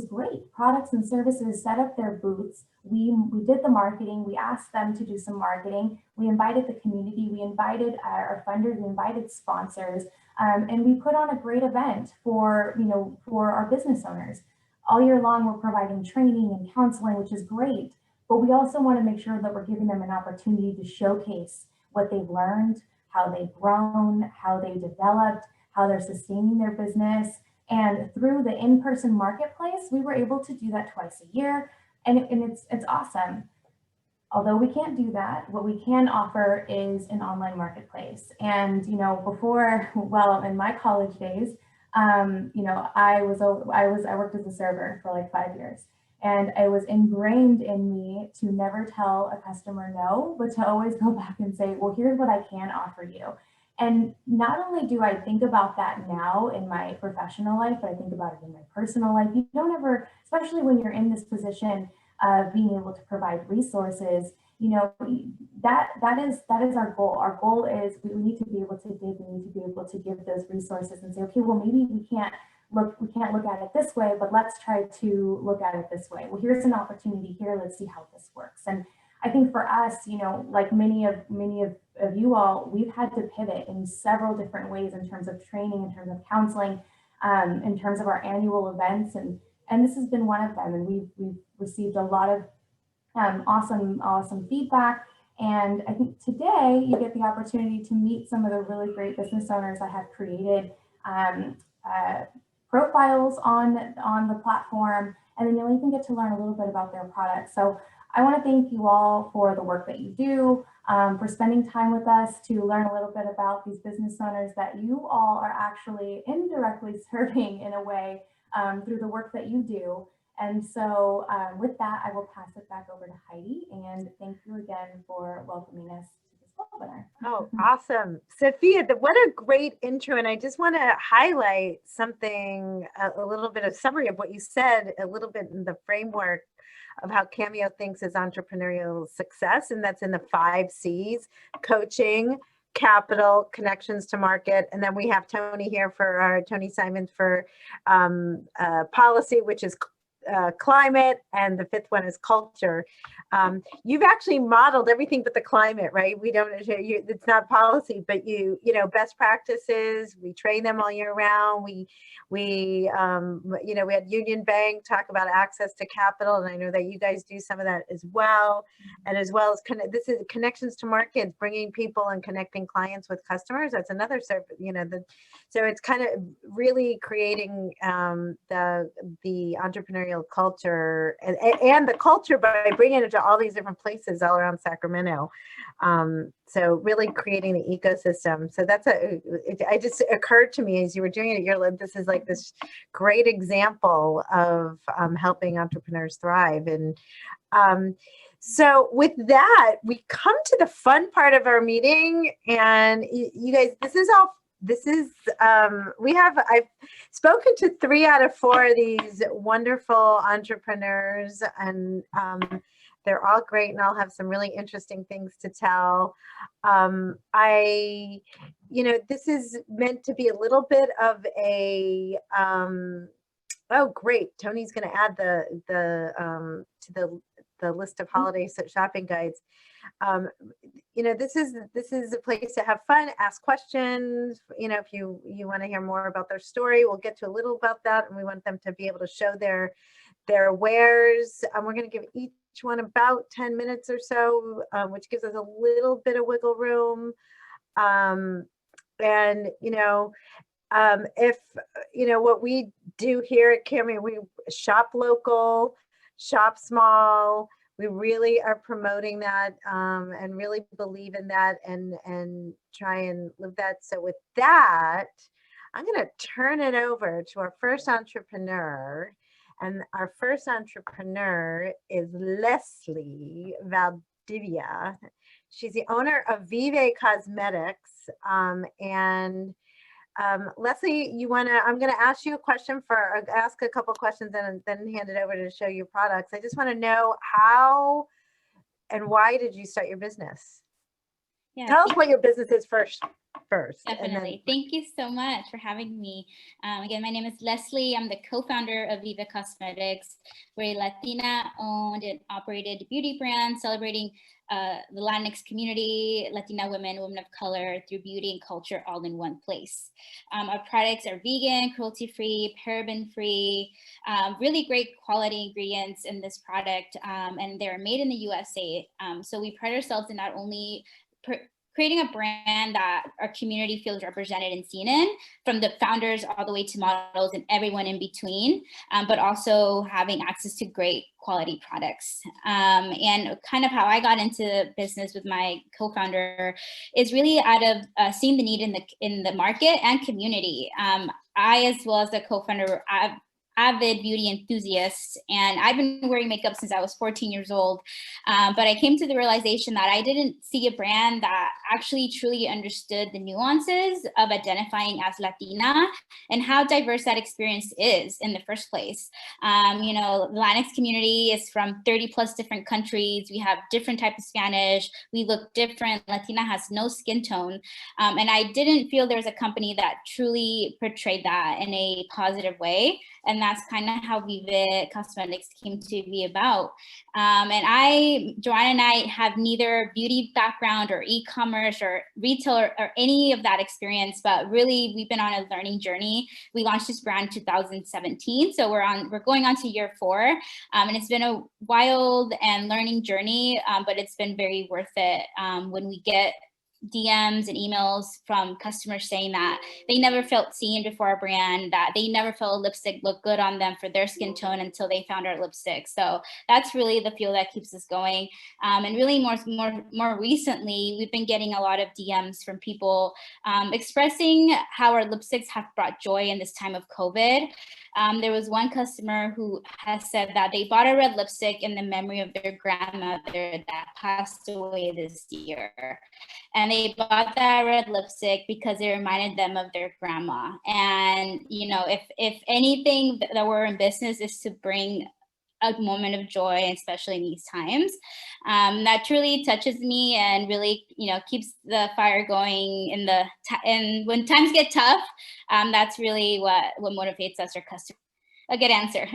great. Products and services set up their booths. We did the marketing. We asked them to do some marketing. We invited the community. We invited our funders. We invited sponsors, and we put on a great event for our business owners. All year long, we're providing training and counseling, which is great. But we also want to make sure that we're giving them an opportunity to showcase what they've learned, how they've grown, how they developed, how they're sustaining their business. And through the in-person marketplace, we were able to do that twice a year. And it's awesome. Although we can't do that, what we can offer is an online marketplace. And, in my college days, I worked as a server for like 5 years. And it was ingrained in me to never tell a customer no, but to always go back and say, well, here's what I can offer you. And not only do I think about that now in my professional life, but I think about it in my personal life. You don't ever, especially when you're in this position of being able to provide resources, that is our goal. Our goal is we need to be able to dig, we need to be able to give those resources and say, okay, well, maybe we can't look at it this way, but let's try to look at it this way. Well, here's an opportunity here. Let's see how this works. And I think for us, like many of you all, we've had to pivot in several different ways in terms of training, in terms of counseling, in terms of our annual events, and this has been one of them. And we've received a lot of awesome feedback. And I think today you get the opportunity to meet some of the really great business owners. I have created profiles on the platform, and then you'll even get to learn a little bit about their products. So I want to thank you all for the work that you do, for spending time with us to learn a little bit about these business owners that you all are actually indirectly serving in a way through the work that you do. And so with that, I will pass it back over to Heidi, and thank you again for welcoming us to this webinar. Oh, awesome. Sofia, what a great intro. And I just want to highlight something, a little bit of summary of what you said, a little bit in the framework of how Cameo thinks is entrepreneurial success, and that's in the 5 C's: coaching, capital, connections to market. And then we have Tony here for Tony Simon for policy, which is climate, and the 5th one is culture. You've actually modeled everything but the climate, right? We don't, it's not policy, but you know, best practices, we train them all year round. We had Union Bank talk about access to capital, and I know that you guys do some of that as well. And as well as this is connections to markets, bringing people and connecting clients with customers. That's another service, so it's kind of really creating the entrepreneurial culture and the culture by bringing it to all these different places all around Sacramento. So really creating the ecosystem. So that's it just occurred to me as you were doing it, this is like this great example of helping entrepreneurs thrive. And so with that, we come to the fun part of our meeting, and you guys, I've spoken to 3 out of 4 of these wonderful entrepreneurs, and they're all great and all have some really interesting things to tell. This is meant to be a little bit of a, oh great, Tony's going to add to the list of holiday shopping guides. This is a place to have fun, ask questions. If you want to hear more about their story, we'll get to a little about that, and we want them to be able to show their wares. We're going to give each one about 10 minutes or so, which gives us a little bit of wiggle room. If what we do here at Cameo, we shop local, shop small. We really are promoting that and really believe in that and try and live that. So with that, I'm going to turn it over to our first entrepreneur. And our first entrepreneur is Leslie Valdivia. She's the owner of Viva Cosmetics. Leslie, I'm going to ask you a question ask a couple questions and then hand it over to show you products. I just want to know how and why did you start your business? Yeah, tell us what your business is first. Definitely. Thank you so much for having me. Again, my name is Leslie. I'm the co-founder of Viva Cosmetics. We're a Latina-owned and operated beauty brand celebrating the Latinx community, Latina women of color through beauty and culture all in one place. Our products are vegan, cruelty-free, paraben-free, really great quality ingredients in this product, and they're made in the USA. So we pride ourselves in not only creating a brand that our community feels represented and seen in, from the founders all the way to models and everyone in between, but also having access to great quality products. And kind of how I got into business with my co-founder is really out of seeing the need in the market and community. I, as well as the co-founder, avid beauty enthusiast, and I've been wearing makeup since I was 14 years old. But I came to the realization that I didn't see a brand that actually truly understood the nuances of identifying as Latina and how diverse that experience is in the first place. The Latinx community is from 30 plus different countries. We have different types of Spanish. We look different. Latina has no skin tone. And I didn't feel there was a company that truly portrayed that in a positive way. And that's kind of how Viva Cosmetics came to be about. Joanna and I have neither beauty background or e-commerce or retail or any of that experience, but really we've been on a learning journey. We launched this brand in 2017. So we're going on to year 4. And it's been a wild and learning journey, but it's been very worth it when we get DMs and emails from customers saying that they never felt seen before our brand, that they never felt a lipstick look good on them for their skin tone until they found our lipstick. So that's really the fuel that keeps us going. And really more recently, we've been getting a lot of DMs from people expressing how our lipsticks have brought joy in this time of COVID. There was one customer who has said that they bought a red lipstick in the memory of their grandmother that passed away this year. And they bought that red lipstick because it reminded them of their grandma. And, if anything that we're in business is to bring a moment of joy, especially in these times. That truly touches me and really, keeps the fire going and when times get tough, that's really what motivates us, our customers. A good answer.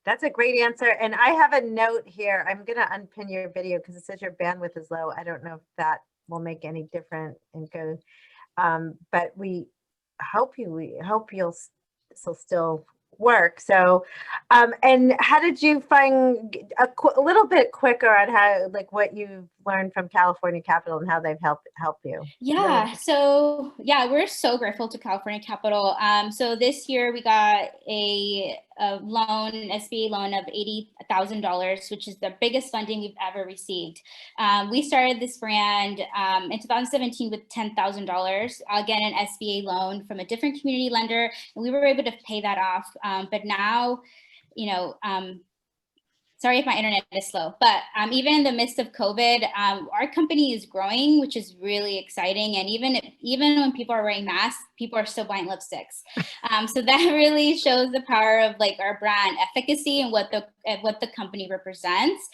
That's a great answer. And I have a note here. I'm going to unpin your video because it says your bandwidth is low. I don't know if that will make any difference and go. But we hope you'll still work. So, and how did you find a little bit quicker on how, like, what you've learned from California Capital and how they've helped you? Yeah. So yeah, we're so grateful to California Capital. So this year we got a loan, an SBA loan of $80,000, which is the biggest funding we've ever received. We started this brand in 2017 with $10,000, again, an SBA loan from a different community lender, and we were able to pay that off. But now, sorry if my internet is slow, but even in the midst of COVID, our company is growing, which is really exciting. And even when people are wearing masks, people are still buying lipsticks. So that really shows the power of like our brand efficacy and what the company represents.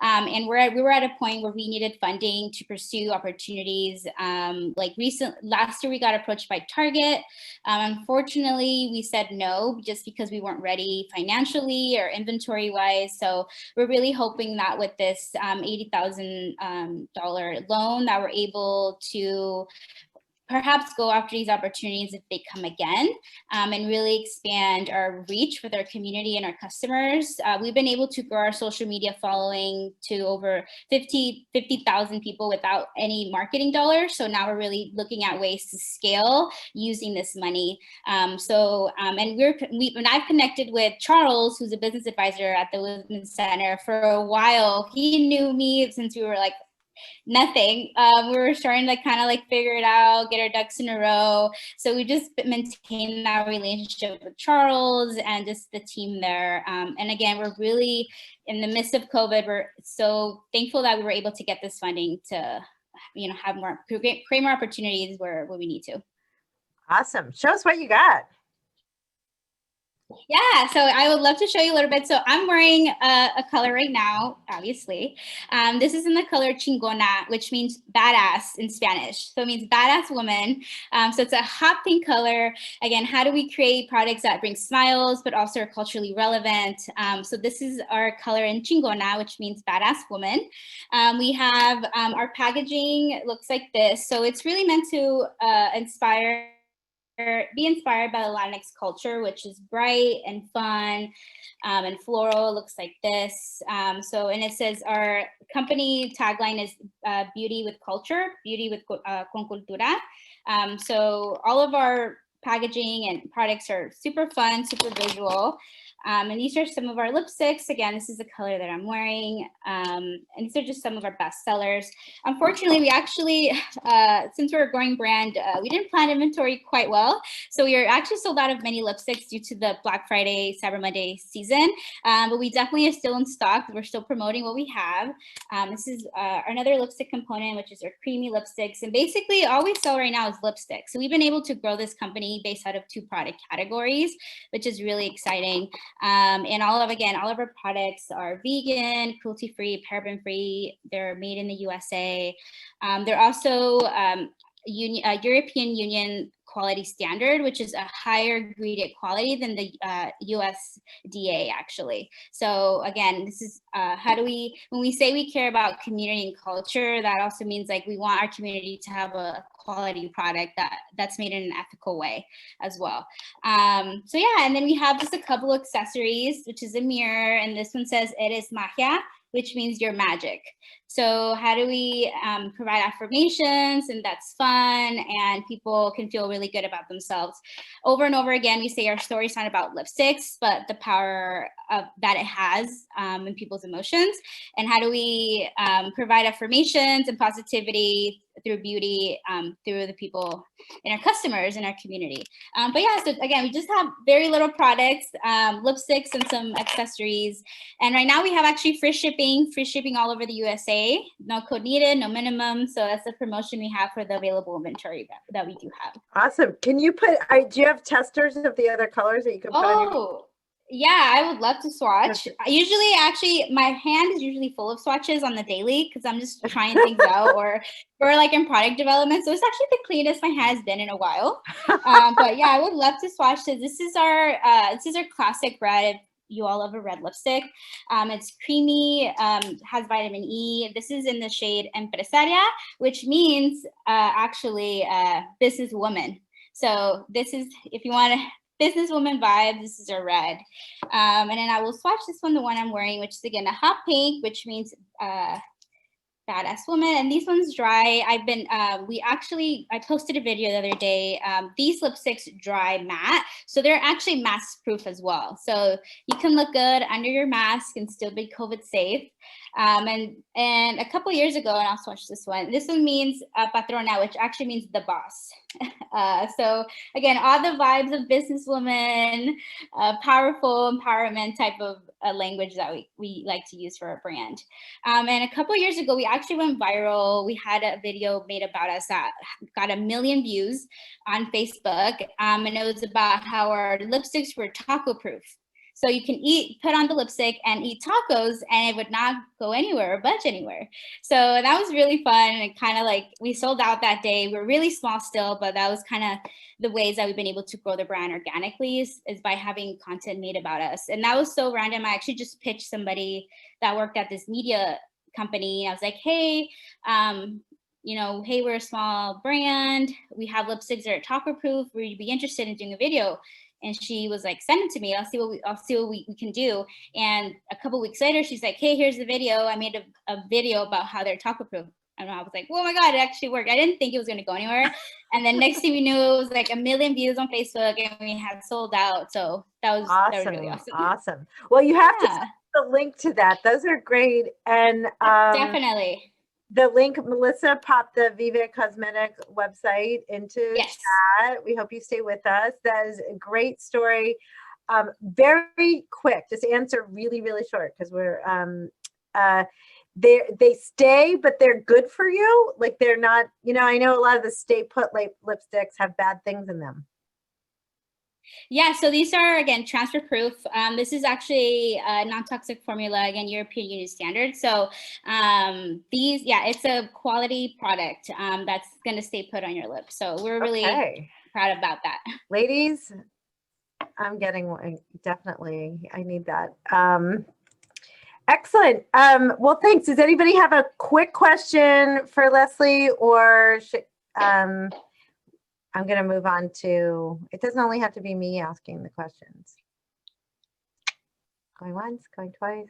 And we were at a point where we needed funding to pursue opportunities. Last year we got approached by Target. Unfortunately, we said no, just because we weren't ready financially or inventory wise. So we're really hoping that with this $80,000 loan that we're able to perhaps go after these opportunities if they come again, and really expand our reach with our community and our customers. We've been able to grow our social media following to over 50,000 people without any marketing dollars. So now we're really looking at ways to scale using this money. And I've connected with Charles, who's a business advisor at the Women's Center for a while. He knew me since we were like nothing. We were starting to kind of figure it out, get our ducks in a row. So we just maintained that relationship with Charles and just the team there. And again, we're really in the midst of COVID. We're so thankful that we were able to get this funding to, have create more opportunities where we need to. Awesome. Show us what you got. Yeah, so I would love to show you a little bit. So I'm wearing a color right now, obviously. This is in the color chingona, which means badass in Spanish. So it means badass woman. So it's a hot pink color. Again, how do we create products that bring smiles, but also are culturally relevant? So this is our color in chingona, which means badass woman. We have our packaging looks like this. So it's really meant to be inspired by the Latinx culture, which is bright and fun and floral. Looks like this. And it says our company tagline is beauty with culture, beauty with con cultura. So all of our packaging and products are super fun, super visual. And these are some of our lipsticks. Again, this is the color that I'm wearing. And these are just some of our best sellers. Unfortunately, we actually, since we're a growing brand, we didn't plan inventory quite well. So we are actually sold out of many lipsticks due to the Black Friday, Cyber Monday season. But we definitely are still in stock. We're still promoting what we have. This is another lipstick component, which is our creamy lipsticks. And basically all we sell right now is lipstick. So we've been able to grow this company based out of 2 product categories, which is really exciting. And all of our products are vegan, cruelty-free, paraben-free. They're made in the USA. They're also European Union quality standard, which is a higher ingredient quality than the USDA actually. So again, this is when we say we care about community and culture, that also means we want our community to have a quality product that's made in an ethical way as well. So yeah, and then we have just a couple accessories, which is a mirror, and this one says "Eres magia," which means you're magic. So how do we provide affirmations, and that's fun, and people can feel really good about themselves. Over and over again, we say our story's not about lipsticks, but the power that it has in people's emotions. And how do we provide affirmations and positivity through beauty, through the people and our customers in our community. But yeah, so again, we just have very little products, lipsticks and some accessories. And right now we have actually free shipping all over the USA. No code needed, no minimum. So that's the promotion we have for the available inventory that we do have. Awesome. Can you put, do you have testers of the other colors that you can put on your? Yeah, I would love to swatch. Usually, actually, my hand is usually full of swatches on the daily because I'm just trying things out or like in product development. So it's actually the cleanest my hand has been in a while. But yeah, I would love to swatch this. This is our classic red. You all love a red lipstick. It's creamy, has vitamin E. This is in the shade Empresaria, which means actually businesswoman. So this is, if you want to businesswoman vibe, this is a red. And then I will swatch this one, the one I'm wearing, which is again a hot pink, which means badass woman. And these ones dry. I've been, I posted a video the other day. These lipsticks dry matte. So they're actually mask proof as well. So you can look good under your mask and still be COVID safe. And a couple years ago, and I'll swatch this one. This one means patrona, which actually means the boss. So again, all the vibes of businesswoman, powerful empowerment type of language that we like to use for our brand. And a couple years ago, we actually went viral. We had a video made about us that got 1 million views on Facebook. And it was about how our lipsticks were taco proof. So you can put on the lipstick and eat tacos and it would not go anywhere or budge anywhere. So that was really fun. And kind of like we sold out that day. We're really small still, but that was kind of the ways that we've been able to grow the brand organically is by having content made about us. And that was so random. I actually just pitched somebody that worked at this media company. I was like, hey, hey, we're a small brand. We have lipsticks that are taco proof. Would you be interested in doing a video? And she was like, send it to me. I'll see what we can do. And a couple weeks later, she's like, hey, here's the video. I made a video about how they're taco proof. And I was like, oh my God, it actually worked. I didn't think it was going to go anywhere. And then next thing we knew, it was like 1 million views on Facebook and we had sold out. So that was really awesome. Awesome. Well, you have to send the link to that. Those are great. And definitely. The link, Melissa popped the Viva Cosmetics website into chat. We hope you stay with us. That is a great story. Very quick, just answer really, really short because we're, they stay, but they're good for you. Like they're not, I know a lot of the stay put lipsticks have bad things in them. Yeah, so these are, again, transfer proof. This is actually a non-toxic formula, again, European Union standard. So it's a quality product that's going to stay put on your lips. So we're really proud about that. Ladies, I'm getting one. Definitely. I need that. Excellent. Well, thanks. Does anybody have a quick question for Leslie or I'm going to move on to, it doesn't only have to be me asking the questions. Going once, going twice.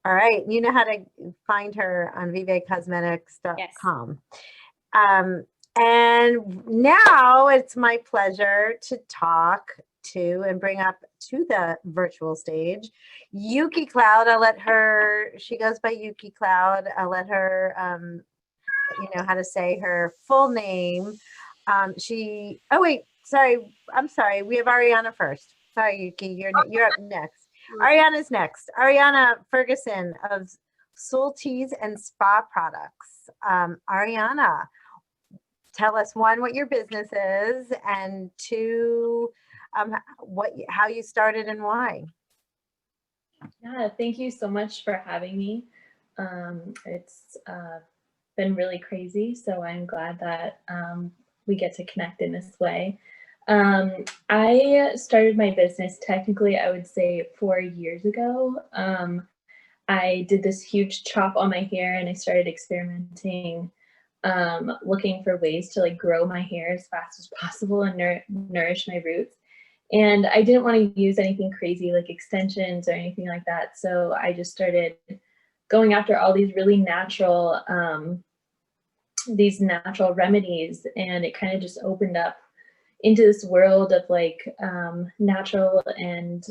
All right. You know how to find her on vivacosmetics.com. Yes. And now it's my pleasure to talk to and bring up to the virtual stage, Yuki Cloud. I'll let her, she goes by Yuki Cloud. I'll let her, how to say her full name. I'm sorry. We have Ariana first. Sorry, Yuki, you're up next. Ariana's next. Ariana Ferguson of Soul Teas and Spa Products. Ariana, tell us one, what your business is, and two, how you started and why. Yeah, thank you so much for having me. It's been really crazy, so I'm glad that we get to connect in this way. I started my business, technically, I would say 4 years ago. I did this huge chop on my hair and I started experimenting, looking for ways to grow my hair as fast as possible and nourish my roots. And I didn't want to use anything crazy like extensions or anything like that. So I just started going after all these really natural remedies, and it kind of just opened up into this world of natural and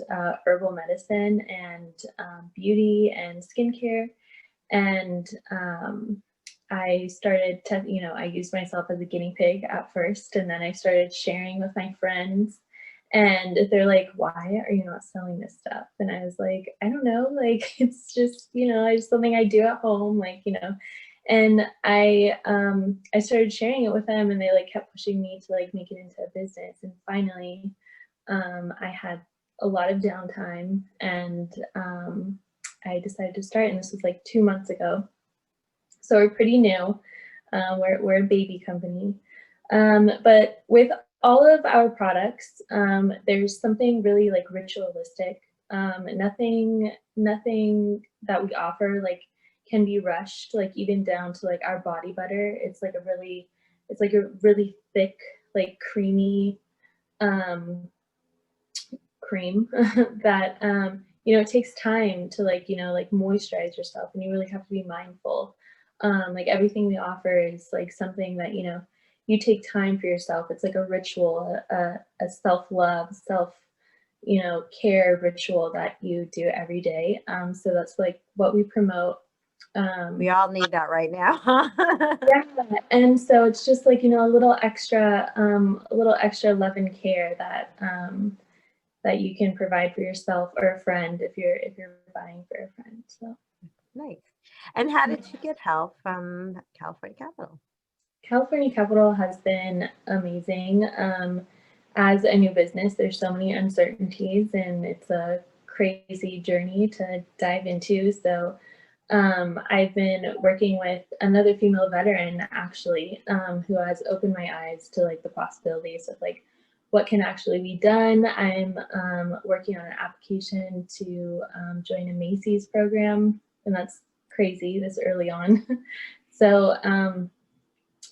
herbal medicine and beauty and skincare. And I started to, you know, I used myself as a guinea pig at first, and then I started sharing with my friends, and they're like, why are you not selling this stuff? And I was like, I don't know, like, it's just, you know, it's something I do at home, like, you know. And I started sharing it with them, and they like kept pushing me to like make it into a business. And finally, I had a lot of downtime, and I decided to start, and this was like 2 months ago. So we're pretty new. We're a baby company. But with all of our products, there's something really like ritualistic. Nothing that we offer like can be rushed, like even down to like our body butter. It's like a really thick, like creamy cream that you know, it takes time to like, you know, like moisturize yourself, and you really have to be mindful. Like everything we offer is like something that, you know, you take time for yourself. It's like a ritual, a self-love, you know, care ritual that you do every day. So that's like what we promote. We all need that right now. Yeah, and so it's just like, you know, a little extra love and care that that you can provide for yourself or a friend if you're buying for a friend. So nice. And how did you get help from California Capital? California Capital has been amazing. As a new business, there's so many uncertainties, and it's a crazy journey to dive into. So I've been working with another female veteran actually, who has opened my eyes to like the possibilities of like what can actually be done. I'm working on an application to join a Macy's program, and that's crazy this early on. So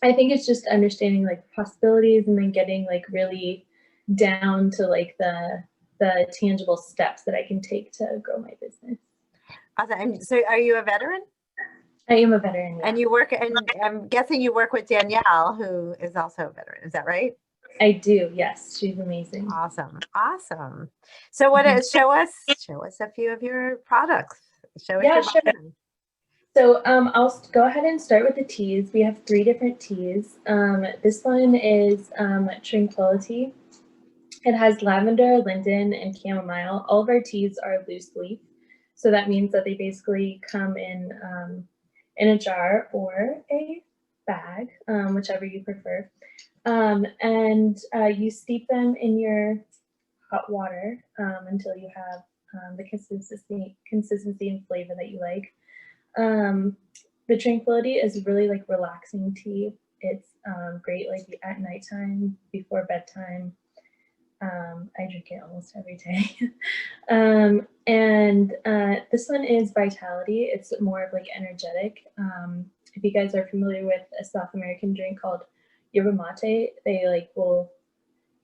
I think it's just understanding like possibilities, and then getting like really down to like the tangible steps that I can take to grow my business. Awesome. And so are you a veteran? I am a veteran. Yeah. And you work, and I'm guessing you work with Danielle, who is also a veteran. Is that right? I do. Yes. She's amazing. Awesome. Awesome. So what is, show us a few of your products. Show us your sure. button. So I'll go ahead and start with the teas. We have 3 different teas. This one is Tranquility. It has lavender, linden, and chamomile. All of our teas are loose leaf. So that means that they basically come in a jar or a bag, whichever you prefer. And you steep them in your hot water until you have the consistency and flavor that you like. The Tranquility is really like relaxing tea. It's great like at nighttime, before bedtime. I drink it almost every day. And this one is Vitality. It's more of like energetic. If you guys are familiar with a South American drink called yerba mate, they like will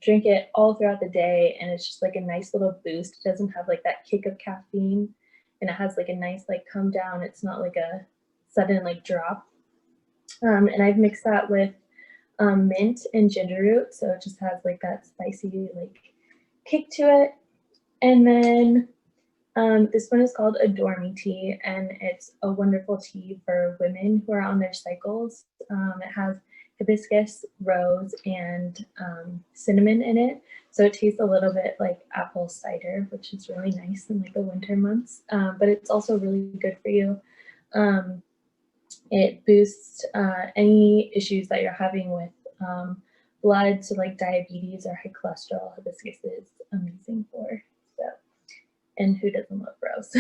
drink it all throughout the day, and it's just like a nice little boost. It doesn't have like that kick of caffeine, and it has like a nice like come down. It's not like a sudden like drop. And I've mixed that with mint and ginger root, so it just has like that spicy like kick to it. And then this one is called Adore Me Tea, and it's a wonderful tea for women who are on their cycles. It has hibiscus, rose, and cinnamon in it, so it tastes a little bit like apple cider, which is really nice in like the winter months. But it's also really good for you. It boosts any issues that you're having with blood, so like diabetes or high cholesterol. Hibiscus is amazing for. So, and who doesn't love rose?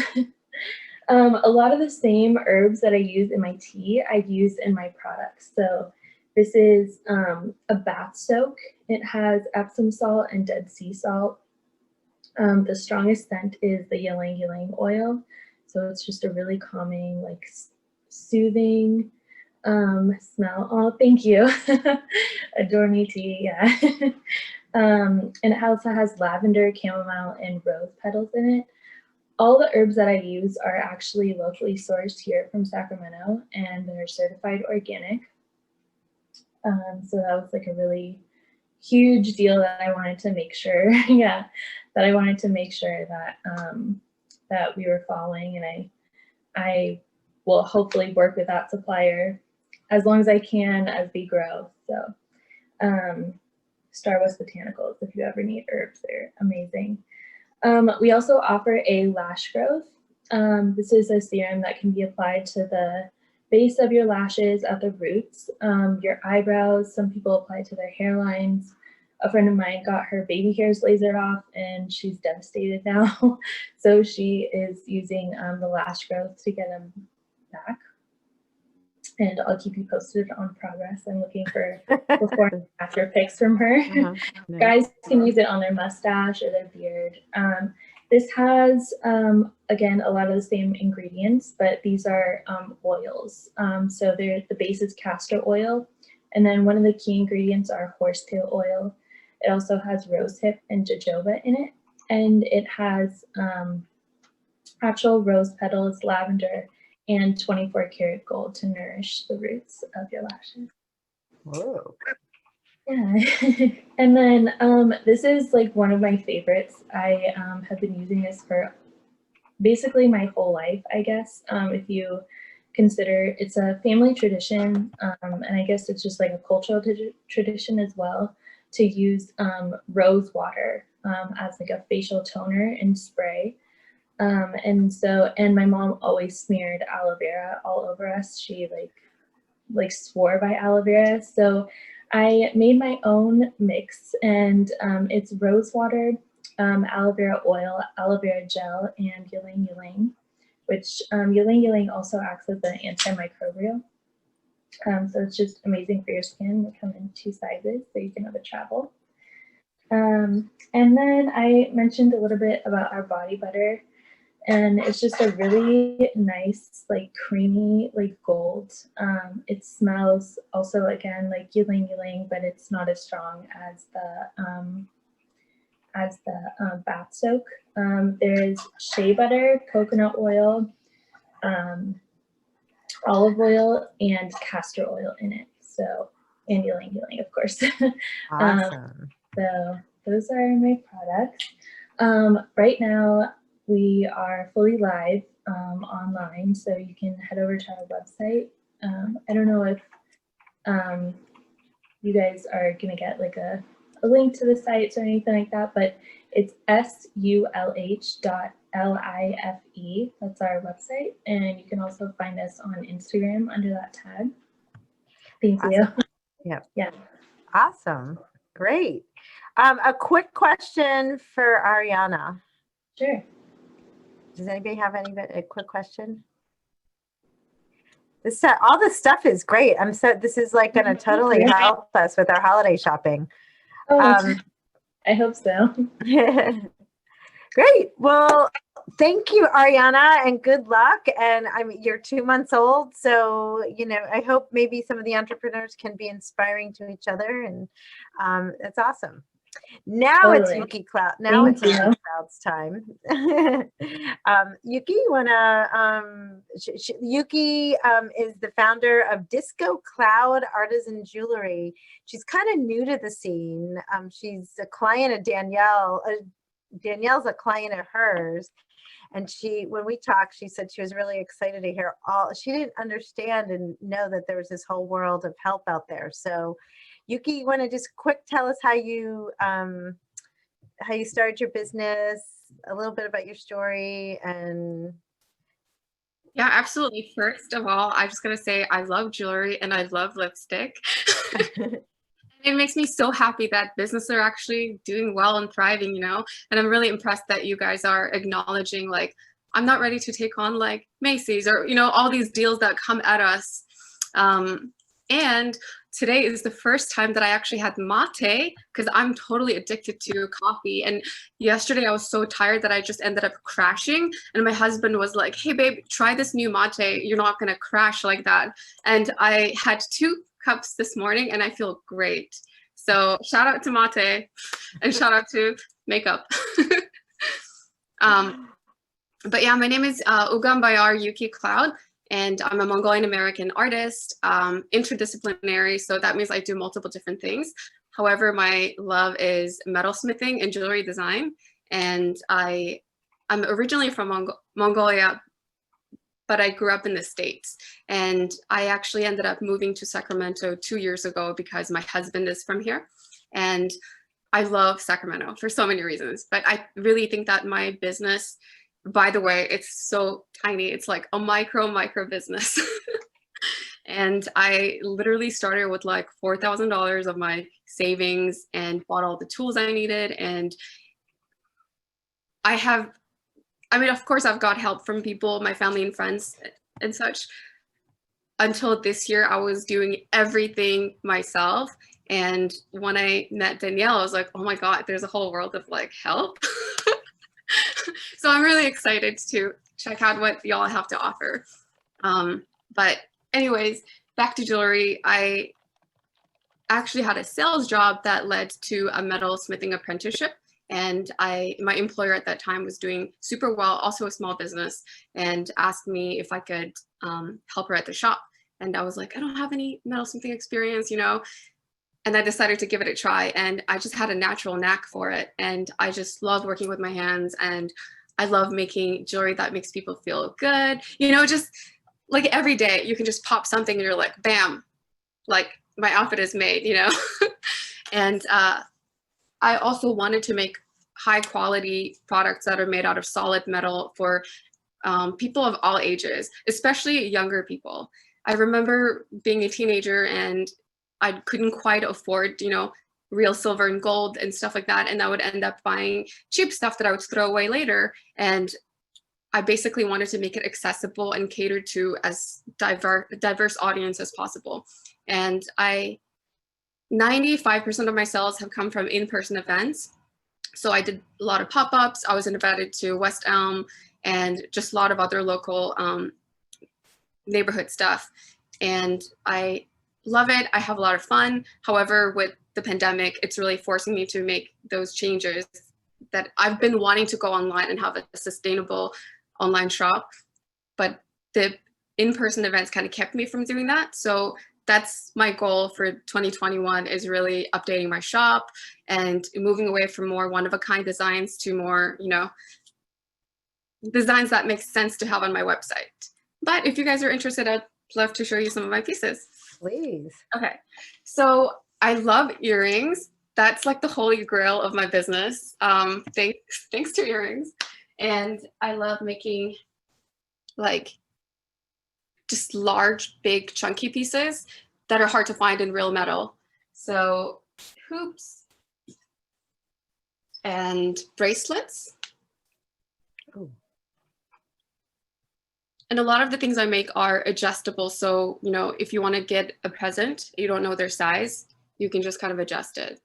A lot of the same herbs that I use in my tea, I use in my products. So this is a bath soak. It has Epsom salt and Dead Sea salt. The strongest scent is the ylang ylang oil. So it's just a really calming, like soothing smell. Oh, thank you. Adore Me Tea, yeah. And it also has lavender, chamomile, and rose petals in it. All the herbs that I use are actually locally sourced here from Sacramento, and they're certified organic. So that was like a really huge deal that I wanted to make sure, that I wanted to make sure that that we were following, and I will hopefully work with that supplier as long as I can as they grow. So Star Wars Botanicals, if you ever need herbs, they're amazing. We also offer a lash growth. This is a serum that can be applied to the base of your lashes at the roots, your eyebrows. Some people apply to their hairlines. A friend of mine got her baby hairs lasered off and she's devastated now. So she is using the lash growth to get them back. And I'll keep you posted on progress. I'm looking for before and after pics from her. Guys can use it on their mustache or their beard. This has, again, a lot of the same ingredients, but these are oils. So the base is castor oil. And then one of the key ingredients are horsetail oil. It also has rosehip and jojoba in it. And it has actual rose petals, lavender, and 24 karat gold to nourish the roots of your lashes. Whoa. Yeah. And then this is like one of my favorites. I have been using this for basically my whole life, I guess. If you consider it's a family tradition, and I guess it's just like a cultural tradition as well, to use rose water as like a facial toner and spray. And my mom always smeared aloe vera all over us. She like swore by aloe vera. So I made my own mix, and it's rose water, aloe vera oil, aloe vera gel, and ylang ylang, which ylang ylang also acts as an antimicrobial. So it's just amazing for your skin. They come in 2 sizes, so you can have a travel. And then I mentioned a little bit about our body butter. And it's just a really nice, like creamy, like gold. It smells also again like ylang ylang, but it's not as strong as the bath soak. There's shea butter, coconut oil, olive oil, and castor oil in it. So, and ylang ylang, of course. Awesome. So those are my products. Right now, we are fully live online, so you can head over to our website. I don't know if you guys are going to get like a link to the sites or anything like that, but it's sulh.life. That's our website, and you can also find us on Instagram under that tag. Thank you. Yep. Yeah. Awesome. Great. A quick question for Ariana. Sure. Does anybody have a quick question? All this stuff is great. This is like going to totally help us with our holiday shopping. Oh, I hope so. Great. Well, thank you, Ariana, and good luck. And you're 2 months old, so I hope maybe some of the entrepreneurs can be inspiring to each other, and that's awesome. Now it's Yuki Cloud. Now it's Yuki Cloud's time. Yuki, you wanna? Yuki is the founder of Disco Cloud Artisan Jewelry. She's kind of new to the scene. She's a client of Danielle. Danielle's a client of hers, and when we talked, she said she was really excited to hear she didn't understand and know that there was this whole world of help out there. So Yuki, you want to just tell us how you started your business, a little bit about your story, and yeah, absolutely. First of all, I'm just gonna say I love jewelry and I love lipstick. It makes me so happy that businesses are actually doing well and thriving, and I'm really impressed that you guys are acknowledging, like, I'm not ready to take on like Macy's or, all these deals that come at us. And today is the first time that I actually had mate, because I'm totally addicted to coffee. And yesterday I was so tired that I just ended up crashing. And my husband was like, hey, babe, try this new mate. You're not going to crash like that. And I had 2 cups this morning and I feel great. So shout out to mate and shout out to makeup. But yeah, my name is Ugam Bayar Yuki Cloud. And I'm a Mongolian American artist, interdisciplinary. So that means I do multiple different things. However, my love is metalsmithing and jewelry design. And I'm originally from Mongolia, but I grew up in the States. And I actually ended up moving to Sacramento 2 years ago because my husband is from here. And I love Sacramento for so many reasons, but I really think that my business, by the way, it's so tiny. It's like a micro business. And I literally started with like $4,000 of my savings and bought all the tools I needed. And of course, I've got help from people, my family and friends and such. Until this year, I was doing everything myself. And when I met Danielle, I was like, oh my God, there's a whole world of like help. So I'm really excited to check out what y'all have to offer. But anyways, back to jewelry. I actually had a sales job that led to a metal smithing apprenticeship. And my employer at that time was doing super well, also a small business, and asked me if I could help her at the shop. And I was like, I don't have any metalsmithing experience, you know, and I decided to give it a try. And I just had a natural knack for it. And I just love working with my hands, and I love making jewelry that makes people feel good. You know, just like every day you can just pop something and you're like, bam, like my outfit is made, you know. And I also wanted to make high quality products that are made out of solid metal for people of all ages, especially younger people. I remember being a teenager and I couldn't quite afford, you know, real silver and gold and stuff like that. And I would end up buying cheap stuff that I would throw away later. And I basically wanted to make it accessible and cater to as diverse audience as possible. And 95% of my sales have come from in-person events. So I did a lot of pop-ups. I was invited to West Elm and just a lot of other local neighborhood stuff. And I love it. I have a lot of fun. However, with the pandemic, it's really forcing me to make those changes that I've been wanting to go online and have a sustainable online shop. But the in-person events kind of kept me from doing that. So that's my goal for 2021, is really updating my shop and moving away from more one-of-a-kind designs to more, you know, designs that make sense to have on my website. But if you guys are interested, I'd love to show you some of my pieces. Please. Okay, so I love earrings. That's like the holy grail of my business. Thanks to earrings. And I love making like just large, big, chunky pieces that are hard to find in real metal. So hoops and bracelets. Oh. And a lot of the things I make are adjustable. So, you know, if you want to get a present, you don't know their size, you can just kind of adjust it.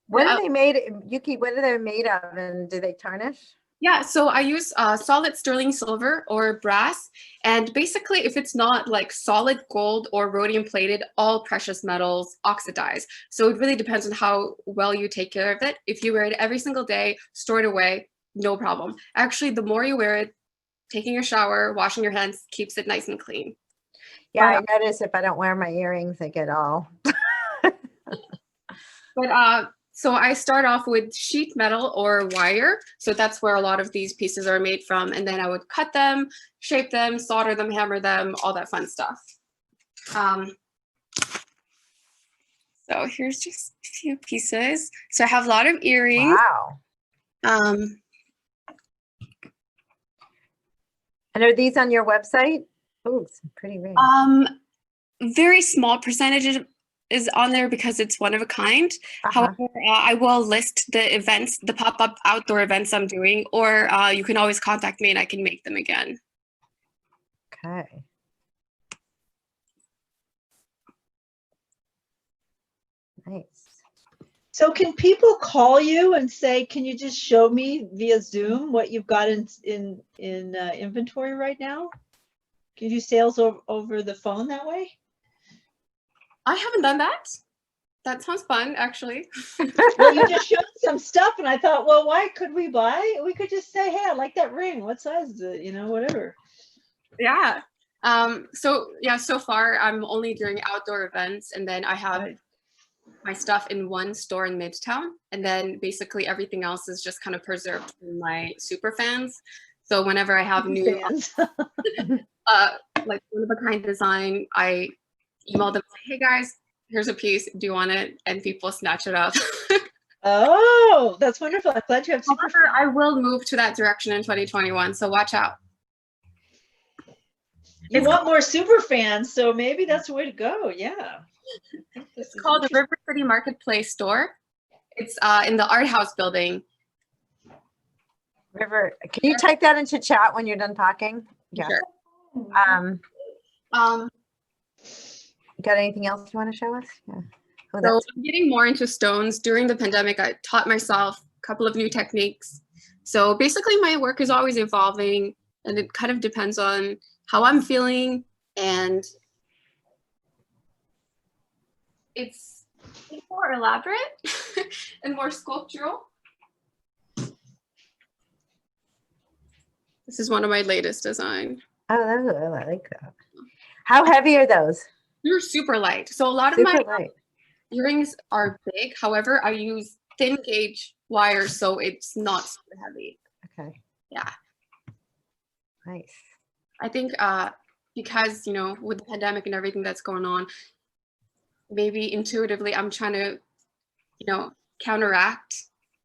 What are they made, Yuki, what are they made of, and do they tarnish? Yeah, so I use solid sterling silver or brass. And basically, if it's not like solid gold or rhodium plated, all precious metals oxidize. So it really depends on how well you take care of it. If you wear it every single day, store it away, no problem. Actually, the more you wear it, taking a shower, washing your hands keeps it nice and clean. Yeah, I notice if I don't wear my earrings, they get all. But so I start off with sheet metal or wire. So that's where a lot of these pieces are made from. And then I would cut them, shape them, solder them, hammer them, all that fun stuff. So here's just a few pieces. So I have a lot of earrings. Wow. And are these on your website? Oh, it's pretty rings. Very small percentage is on there because it's one of a kind. However, I will list the events, the pop-up outdoor events I'm doing, or you can always contact me and I can make them again. Okay. Nice. So can people call you and say, can you just show me via Zoom what you've got in inventory right now? Can you do sales over the phone that way? I haven't done that. That sounds fun, actually. Well, you just showed some stuff and I thought, well, why could we buy? We could just say, hey, I like that ring. What size is it? You know, whatever. Yeah. So far I'm only doing outdoor events, and then I have my stuff in one store in Midtown, and then basically everything else is just kind of preserved in my super fans. So whenever I have new like one-of-a-kind design, I email them, like, hey guys, here's a piece, do you want it? And people snatch it up. Oh, that's wonderful. I'm glad you have super However, I will move to that direction in 2021, so watch out. You want more super fans, so maybe that's the way to go. Yeah. It's called the River City Marketplace store. It's in the Art House building. River, can you type that into chat when you're done talking? Yeah. Sure. Got anything else you want to show us? Yeah. Oh, So I'm getting more into stones. During the pandemic, I taught myself a couple of new techniques. So basically my work is always evolving, and it kind of depends on how I'm feeling, and it's more elaborate and more sculptural. This is one of my latest designs. Oh, I like that. How heavy are those? They're super light. So a lot of my earrings are big. However, I use thin gauge wire, so it's not super heavy. Okay. Yeah. Nice. I think because, you know, with the pandemic and everything that's going on, maybe intuitively I'm trying to, you know, counteract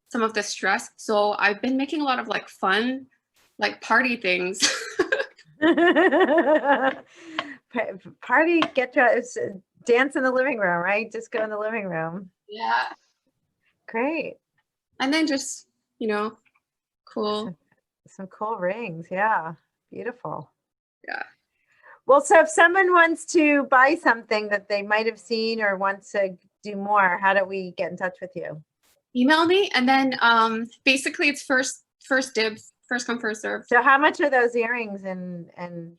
some of the stress. So I've been making a lot of like fun, like party things. Party, get dressed, dance in the living room, right? Just go in the living room. Yeah. Great. And then just, you know, cool. Some cool rings. Yeah. Beautiful. Yeah. Well, so if someone wants to buy something that they might have seen or wants to do more, how do we get in touch with you? Email me, and then basically it's first dibs, first come, first serve. So how much are those earrings and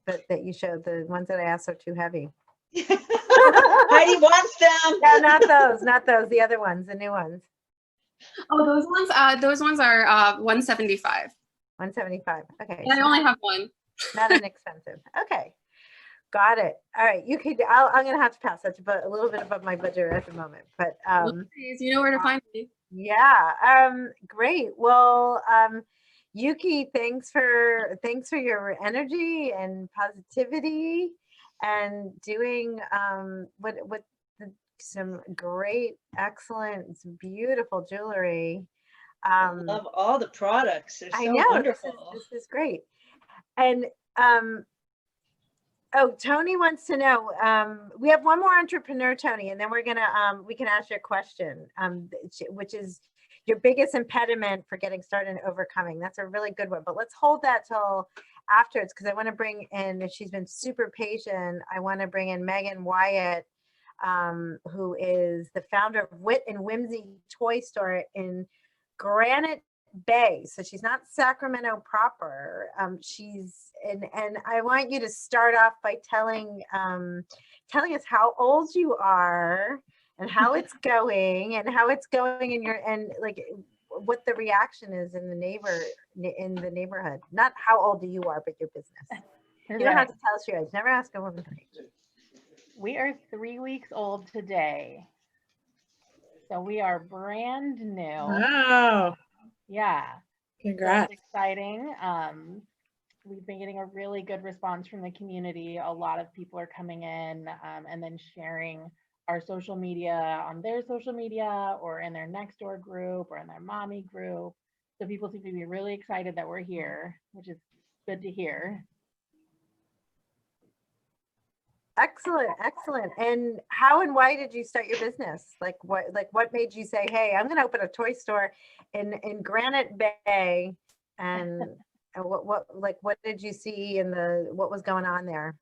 that you showed? The ones that I asked are too heavy. Heidi wants them. No, not those. The other ones, the new ones. Oh, those ones are 175. 175. Okay. And I only have one. Not inexpensive. Okay. Got it. All right. You could, I'm going to have to pass. That's a little bit above my budget at the moment, but, you know where to find me. Yeah. Great. Well, Yuki, thanks for your energy and positivity and doing, some great, excellent, beautiful jewelry. I love all the products. They're so I know, wonderful. This is great. And oh, Tony wants to know, we have one more entrepreneur, Tony, and then we're gonna we can ask you a question, which is your biggest impediment for getting started and overcoming. That's a really good one, but let's hold that till afterwards, because I want to bring in, if she's been super patient, I want to bring in Megan Wyatt, who is the founder of Wit and Whimsy Toy Store in Granite Bay. So she's not Sacramento proper. She's and I want you to start off by telling us how old you are and how it's going in your, and like what the reaction is in the neighborhood. Not how old you are, but your business. You don't have to tell us your age. Never ask a woman her age. We are 3 weeks old today. So we are brand new. Wow. Yeah. Congrats. So it's exciting. We've been getting a really good response from the community. A lot of people are coming in and then sharing our social media on their social media or in their next door group or in their mommy group. So people seem to be really excited that we're here, which is good to hear. Excellent, excellent. And how and why did you start your business? Like what made you say, hey, I'm going to open a toy store in Granite Bay? And what did you see in what was going on there?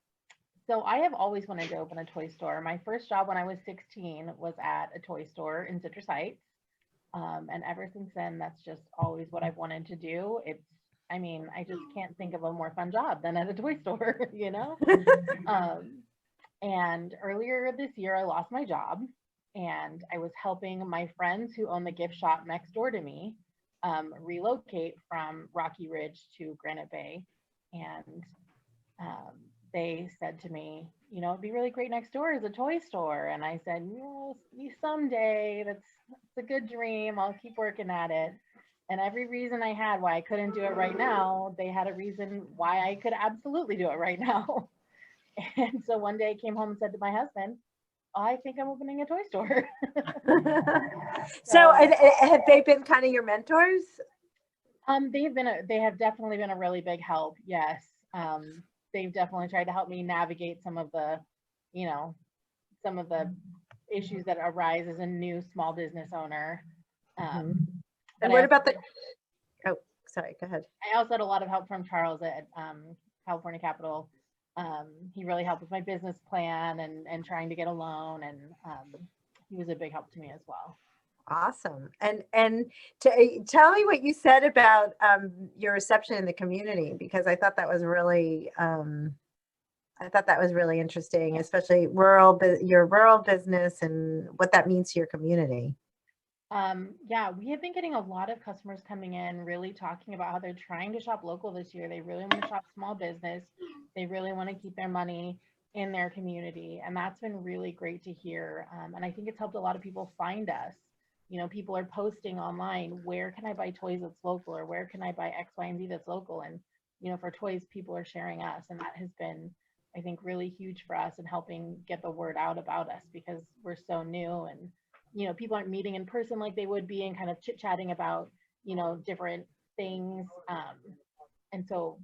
So I have always wanted to open a toy store. My first job when I was 16 was at a toy store in Citrus Heights. And ever since then, that's just always what I've wanted to do. I just can't think of a more fun job than at a toy store, you know? And earlier this year, I lost my job and I was helping my friends who own the gift shop next door to me relocate from Rocky Ridge to Granite Bay. And they said to me, you know, it'd be really great next door is a toy store. And I said, someday, that's a good dream. I'll keep working at it. And every reason I had why I couldn't do it right now, they had a reason why I could absolutely do it right now. And so one day I came home and said to my husband, I think I'm opening a toy store. So have they been kind of your mentors? They have definitely been a really big help. Yes. They've definitely tried to help me navigate some of the, some of the issues that arise as a new small business owner. And what about oh, sorry, go ahead. I also had a lot of help from Charles at California Capital. He really helped with my business plan and trying to get a loan, and he was a big help to me as well. Awesome. And tell me what you said about your reception in the community, because I thought that was really interesting, especially your rural business and what that means to your community. Yeah, we have been getting a lot of customers coming in really talking about how they're trying to shop local this year. They really want to shop small business. They really want to keep their money in their community. And that's been really great to hear. And I think it's helped a lot of people find us. People are posting online, where can I buy toys that's local, or where can I buy X, Y, and Z that's local? And, for toys, people are sharing us. And that has been, I think, really huge for us in helping get the word out about us, because we're so new, and people aren't meeting in person like they would be and kind of chit-chatting about, different things. And so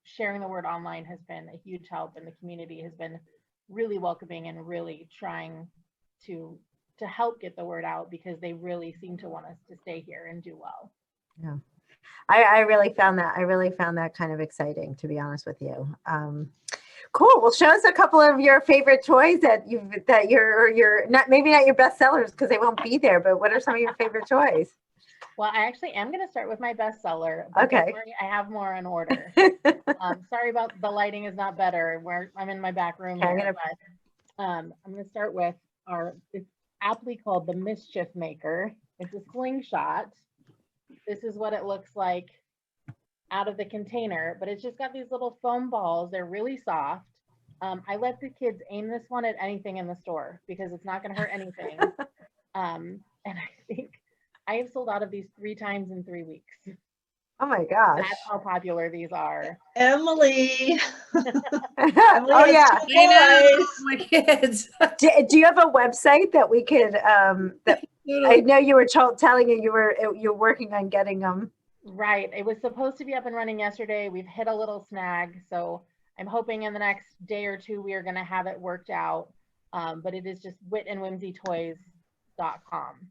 sharing the word online has been a huge help, and the community has been really welcoming and really trying to help get the word out, because they really seem to want us to stay here and do well. Yeah. I really found that kind of exciting, to be honest with you. Cool. Well, show us a couple of your favorite toys that you're not, maybe not your best sellers because they won't be there, but what are some of your favorite toys? Well, I actually am going to start with my best seller. Okay. I have more on order. Sorry about the lighting is not better. I'm in my back room. Okay, here, I'm going to start with it's aptly called the Mischief Maker. It's a slingshot. This is what it looks like out of the container, but it's just got these little foam balls. They're really soft. I let the kids aim this one at anything in the store because it's not going to hurt anything. And I think I have sold out of these 3 times in 3 weeks. Oh my gosh. That's how popular these are. Emily. Oh yeah. I know, my kids. Do you have a website that we could, that I know you were telling you're working on getting them. Right. It was supposed to be up and running yesterday. We've hit a little snag. So I'm hoping in the next day or 2, we are going to have it worked out. But it is just witandwhimsytoys.com.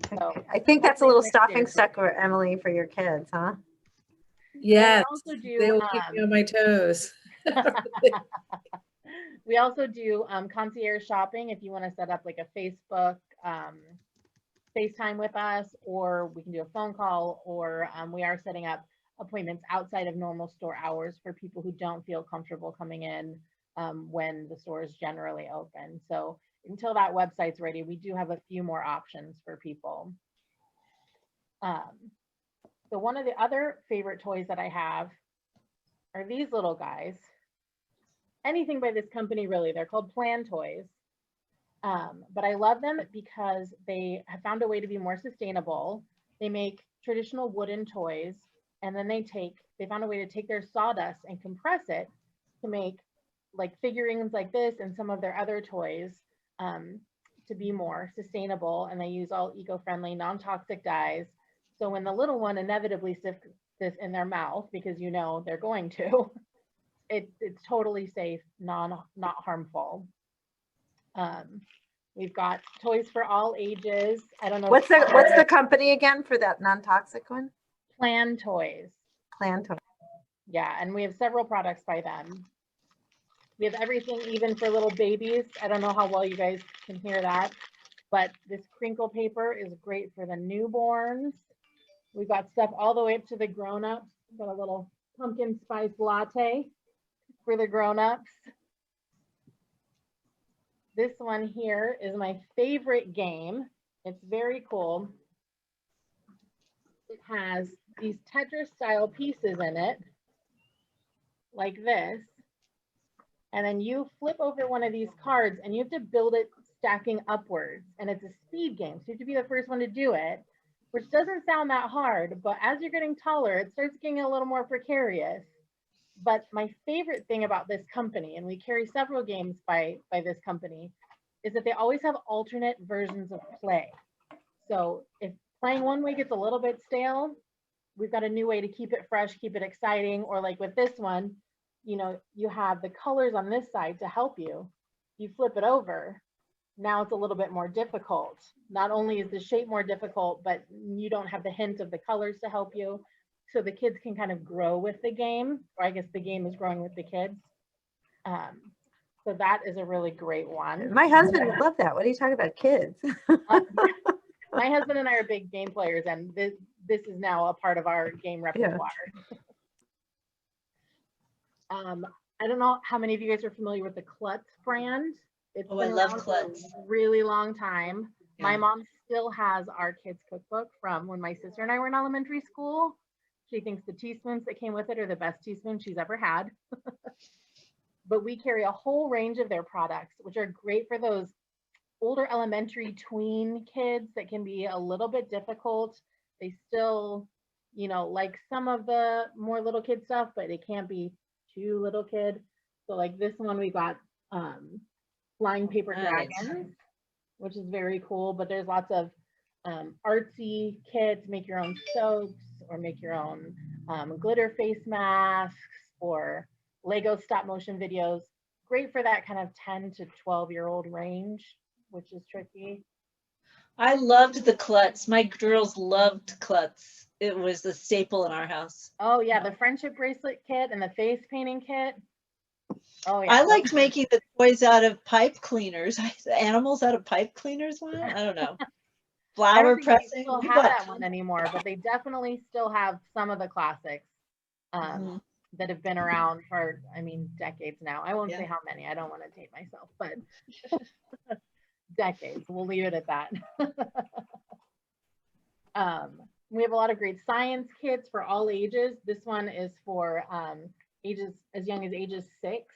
So I think that's a little stocking stuffer, Emily, for your kids, huh? Yes. Also do, they will keep me on my toes. We also do concierge shopping if you want to set up like a Facebook FaceTime with us, or we can do a phone call, or we are setting up appointments outside of normal store hours for people who don't feel comfortable coming in when the store is generally open. So until that website's ready, we do have a few more options for people. So one of the other favorite toys that I have are these little guys. Anything by this company, really. They're called Plan Toys. But I love them because they have found a way to be more sustainable. They make traditional wooden toys, and then they found a way to take their sawdust and compress it to make like figurines like this and some of their other toys to be more sustainable. And they use all eco-friendly, non-toxic dyes. So when the little one inevitably sticks this in their mouth, because they're going to, it's totally safe, not harmful. We've got toys for all ages. I don't know. What's the company again for that non-toxic one? Plan Toys. Plan Toys. Yeah, and we have several products by them. We have everything, even for little babies. I don't know how well you guys can hear that, but this crinkle paper is great for the newborns. We've got stuff all the way up to the grown-ups. Got a little pumpkin spice latte for the grown-ups. This one here is my favorite game. It's very cool. It has these Tetris style pieces in it, like this. And then you flip over one of these cards and you have to build it stacking upwards. And it's a speed game, so you have to be the first one to do it. which doesn't sound that hard, but as you're getting taller, it starts getting a little more precarious. But my favorite thing about this company, and we carry several games by this company, is that they always have alternate versions of play. So if playing one way gets a little bit stale, we've got a new way to keep it fresh, keep it exciting. Or like with this one, you know, you have the colors on this side to help you. You flip it over, now it's a little bit more difficult. Not only is the shape more difficult, but you don't have the hint of the colors to help you. So the kids can kind of grow with the game, or I guess the game is growing with the kids. So that is a really great one. My husband would love that. What are you talking about, kids? My husband and I are big game players, and this is now a part of our game repertoire. Yeah. I don't know how many of you guys are familiar with the Klutz brand. It's I love Klutz. For a really long time. Yeah. My mom still has our kids' cookbook from when my sister and I were in elementary school. She thinks the teaspoons that came with it are the best teaspoons she's ever had. But we carry a whole range of their products, which are great for those older elementary tween kids that can be a little bit difficult. They still, you know, like some of the more little kid stuff, but it can't be too little kid. So like this one, we got flying paper dragons, which is very cool. But there's lots of artsy kits, make your own soaps, or make your own glitter face masks, or Lego stop motion videos. Great for that kind of 10 to 12-year-old range, which is tricky. I loved the Klutz. My girls loved Klutz. It was a staple in our house. Oh yeah, the friendship bracelet kit and the face painting kit. Oh yeah. I liked making the toys out of pipe cleaners. The animals out of pipe cleaners one? I don't know. Flower pressing. They still have that one anymore, but they definitely still have some of the classics that have been around for, I mean, decades now. I won't say how many. I don't want to date myself, but decades. We'll leave it at that. We have a lot of great science kits for all ages. This one is for ages as young as ages 6,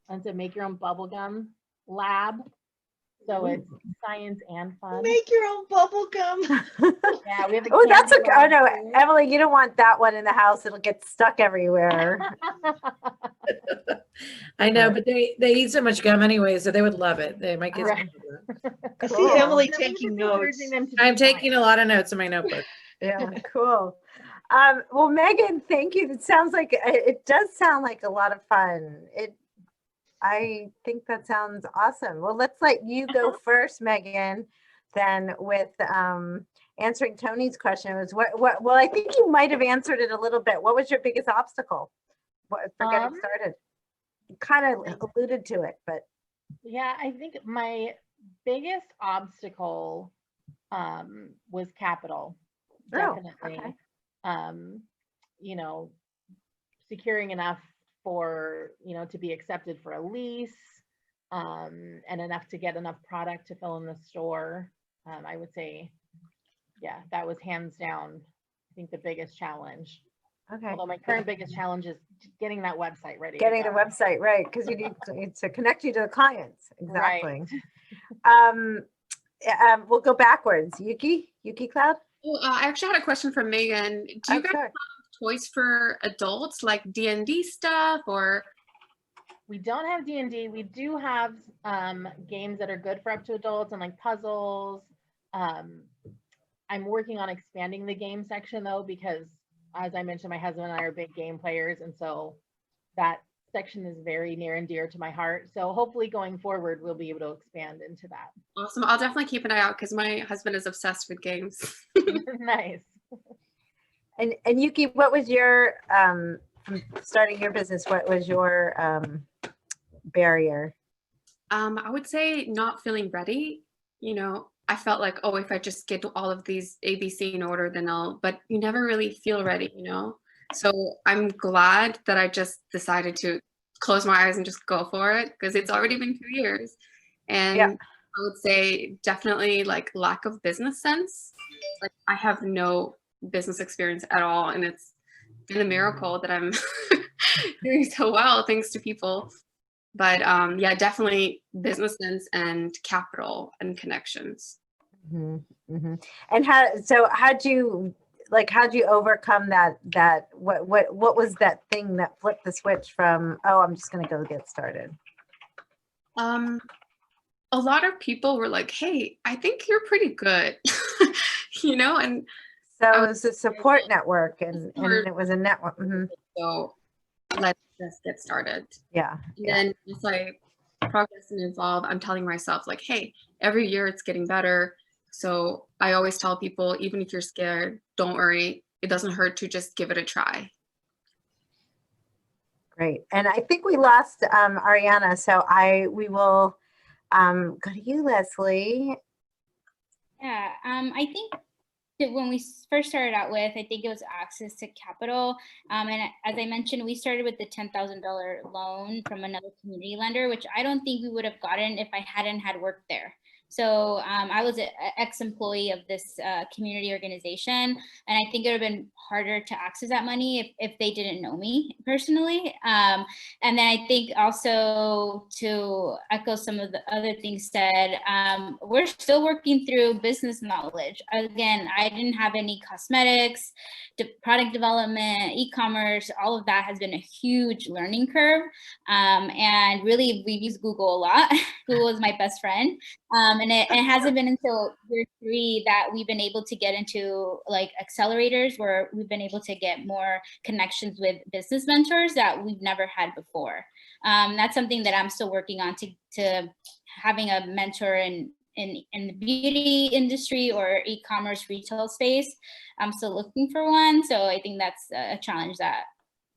and to make your own bubblegum lab. So it's science and fun. Make your own bubble gum. Yeah, we have a that's candy okay. Oh no, lab. Emily, you don't want that one in the house. It'll get stuck everywhere. I know, but they eat so much gum anyway, so they would love it. They might get. I see Emily taking notes. I'm taking a lot of notes in my notebook. Yeah, cool. Well, Megan, thank you. It sounds like it does sound like a lot of fun. I think that sounds awesome. Well, let's let you go first, Megan, then with answering Tony's question. Was well, I think you might have answered it a little bit. What was your biggest obstacle for getting started? You kind of alluded to it, but. Yeah, I think my biggest obstacle was capital. Definitely. Okay. You know, securing enough for, you know, to be accepted for a lease, and enough to get enough product to fill in the store. I would say, yeah, that was hands down, I think, the biggest challenge. Okay. Although my current biggest challenge is getting that website ready. Getting the website right, because you need to connect you to the clients. Exactly. Right. We'll go backwards. Yuki Cloud. Well, I actually had a question for Megan. Do you guys have toys for adults, like D&D stuff, or? We don't have D&D. We do have games that are good for up to adults, and like puzzles. I'm working on expanding the game section though, because as I mentioned, my husband and I are big game players, and so that section is very near and dear to my heart. So hopefully going forward, we'll be able to expand into that. Awesome. I'll definitely keep an eye out because my husband is obsessed with games. Nice. And Yuki, what was your starting your business? What was your barrier? I would say not feeling ready. You know, I felt like, oh, if I just get all of these ABC in order, then but you never really feel ready, you know? So I'm glad that I just decided to close my eyes and just go for it, because it's already been 2 years. And I would say definitely like lack of business sense. Like I have no business experience at all, and it's been a miracle that I'm doing so well thanks to people. But yeah, definitely business sense and capital and connections. And how'd you overcome that what was that thing that flipped the switch from, oh, I'm just gonna go get started? A lot of people were like, hey, I think you're pretty good. And so it was a support network, and it was a network. So let's just get started. Yeah. And then as I progress and evolve, I'm telling myself like, hey, every year it's getting better. So I always tell people, even if you're scared, don't worry. It doesn't hurt to just give it a try. Great. And I think we lost Ariana, so we will go to you, Leslie. Yeah, I think that when we first started out with, I think it was access to capital. And as I mentioned, we started with the $10,000 loan from another community lender, which I don't think we would have gotten if I hadn't had work there. So I was an ex-employee of this community organization, and I think it would have been harder to access that money if they didn't know me personally. And then I think also, to echo some of the other things said, we're still working through business knowledge. Again, I didn't have any cosmetics, product development, e-commerce, all of that has been a huge learning curve. And really, we've used Google a lot. Google is my best friend. And it hasn't been until year 3 that we've been able to get into like accelerators, where we've been able to get more connections with business mentors that we've never had before. That's something that I'm still working on, to having a mentor in the beauty industry or e-commerce retail space. I'm still looking for one. So I think that's a challenge that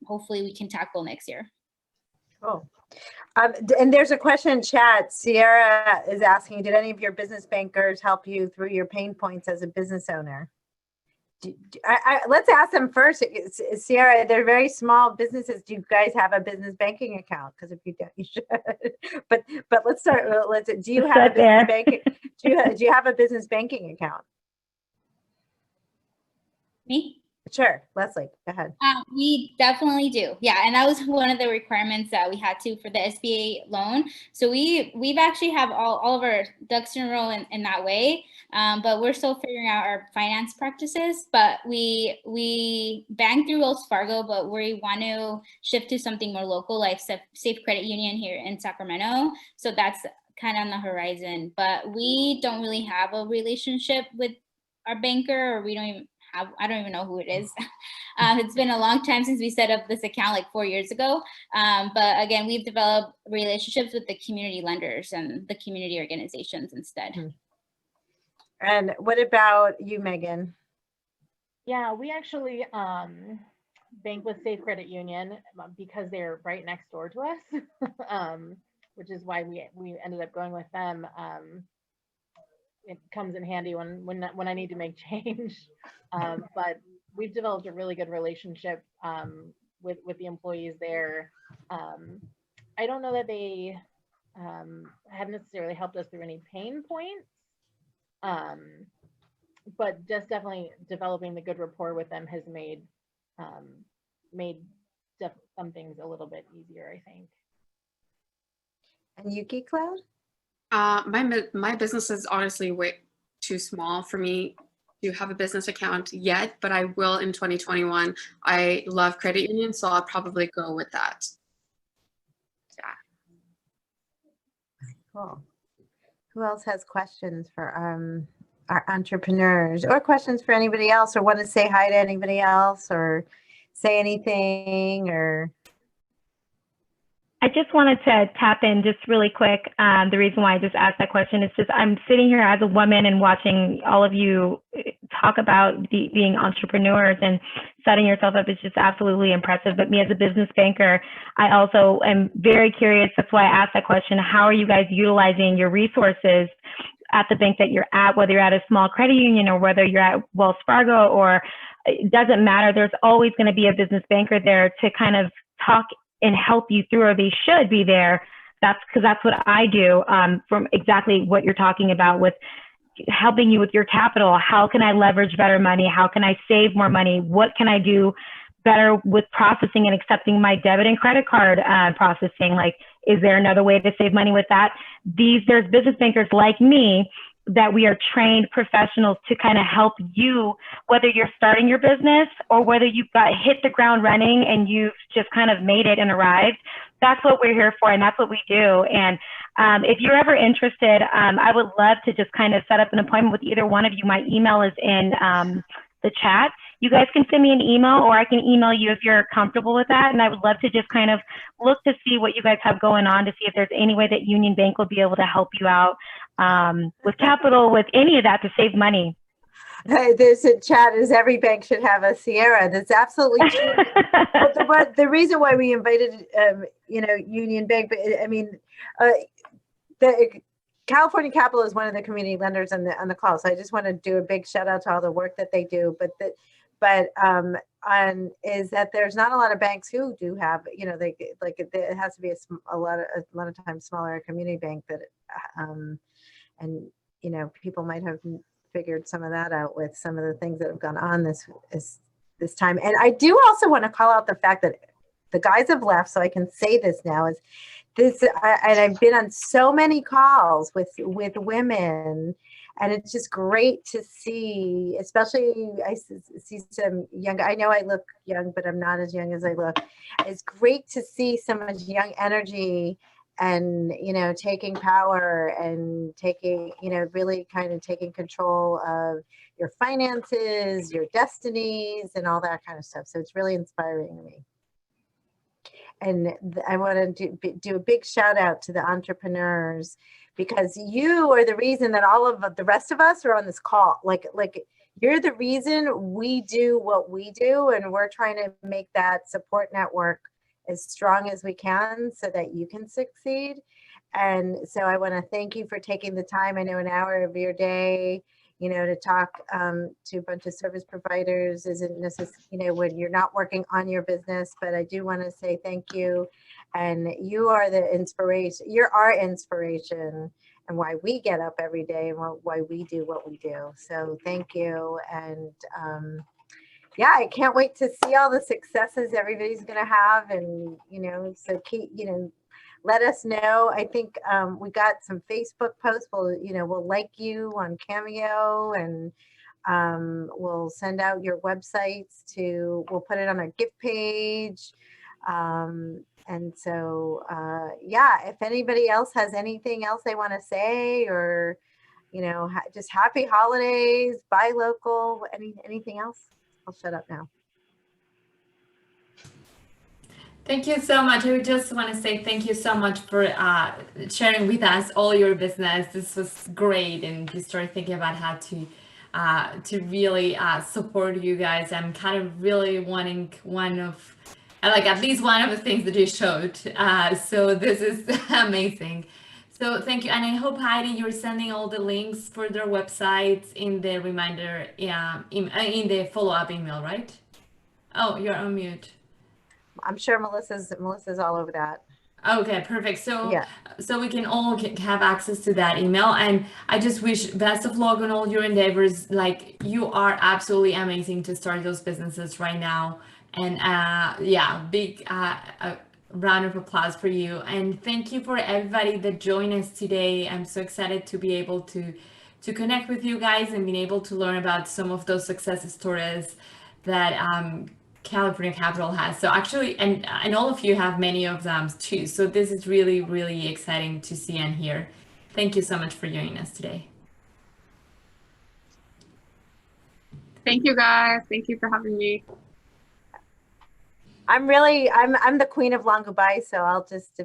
hopefully we can tackle next year. Cool. And there's a question in chat. Sierra is asking, did any of your business bankers help you through your pain points as a business owner? Let's ask them first. Sierra, they're very small businesses. Do you guys have a business banking account? Because if you don't, you should. But let's start. Do you have a business banking? Do you have a business banking account? Me? Sure, Leslie, go ahead. We definitely do. Yeah, and that was one of the requirements that we had to for the SBA loan. So we've actually have all of our ducks in a row in that way. But we're still figuring out our finance practices. But we bank through Wells Fargo, but we want to shift to something more local, like Safe Credit Union here in Sacramento. So that's kind of on the horizon. But we don't really have a relationship with our banker, or I don't even know who it is. It's been a long time since we set up this account, like 4 years ago. But again, we've developed relationships with the community lenders and the community organizations instead. And what about you, Megan? Yeah, we actually bank with Safe Credit Union because they're right next door to us, which is why we ended up going with them. It comes in handy when I need to make change. But we've developed a really good relationship with the employees there. I don't know that they have necessarily helped us through any pain points, but just definitely developing the good rapport with them has made some things a little bit easier, I think. And Yuki Cloud? My business is honestly way too small for me to have a business account yet, but I will in 2021. I love credit unions, so I'll probably go with that. Yeah. Cool. Who else has questions for our entrepreneurs, or questions for anybody else, or want to say hi to anybody else, or say anything, or? I just wanted to tap in just really quick. The reason why I just asked that question is just I'm sitting here as a woman and watching all of you talk about being entrepreneurs and setting yourself up is just absolutely impressive. But me as a business banker, I also am very curious. That's why I asked that question. How are you guys utilizing your resources at the bank that you're at, whether you're at a small credit union or whether you're at Wells Fargo, or it doesn't matter. There's always going to be a business banker there to kind of talk and help you through, or they should be there. That's what I do, from exactly what you're talking about with helping you with your capital. How can I leverage better money? How can I save more money? What can I do better with processing and accepting my debit and credit card processing? Like, is there another way to save money with that? There's business bankers like me that we are trained professionals to kind of help you, whether you're starting your business or whether you've got hit the ground running and you've just kind of made it and arrived. That's what we're here for, and that's what we do. And if you're ever interested, I would love to just kind of set up an appointment with either one of you. My email is in the chat. You guys can send me an email, or I can email you if you're comfortable with that. And I would love to just kind of look to see what you guys have going on, to see if there's any way that Union Bank will be able to help you out with capital, with any of that, to save money. There's a chat is every bank should have a Sierra. That's absolutely true. but the reason why we invited, Union Bank, but I mean, the California Capital is one of the community lenders on the call. So I just want to do a big shout out to all the work that they do. Is that there's not a lot of banks who do have, it has to be a lot of times smaller community bank that, people might have figured some of that out with some of the things that have gone on this time. And I do also want to call out the fact that the guys have left, so I can say this now, is this, and I've been on so many calls with women, and it's just great to see, especially I see some young, I know I look young, but I'm not as young as I look. It's great to see so much young energy and, taking power and taking, really kind of taking control of your finances, your destinies, and all that kind of stuff. So it's really inspiring to me. And I want to do a big shout out to the entrepreneurs, because you are the reason that all of the rest of us are on this call. Like you're the reason we do what we do, and we're trying to make that support network as strong as we can so that you can succeed. And so I want to thank you for taking the time. I know an hour of your day, to talk to a bunch of service providers isn't necessarily, when you're not working on your business, but I do want to say thank you. And you are the inspiration, you're our inspiration, and why we get up every day and why we do what we do. So thank you. And yeah, I can't wait to see all the successes everybody's going to have. And, so keep, let us know. I think we got some Facebook posts. We'll like you on Cameo, and we'll send out your websites we'll put it on our gift page. And so, yeah, if anybody else has anything else they want to say, or, just happy holidays, buy local, anything else, I'll shut up now. Thank you so much. I just want to say thank you so much for sharing with us all your business. This was great, and you started thinking about how to really support you guys. I'm kind of really wanting at least one of the things that you showed. So this is amazing. So thank you, and I hope, Heidi, you're sending all the links for their websites in the reminder, in the follow-up email, right? Oh, you're on mute. I'm sure Melissa's all over that. Okay, perfect. So, yeah. So we can all have access to that email, and I just wish best of luck on all your endeavors. Like, you are absolutely amazing to start those businesses right now. And yeah, big round of applause for you. And thank you for everybody that joined us today. I'm so excited to be able to connect with you guys and being able to learn about some of those success stories that California Capital has. So actually, and all of you have many of them too. So this is really, really exciting to see and hear. Thank you so much for joining us today. Thank you, guys. Thank you for having me. I'm the queen of long goodbye, so I'll just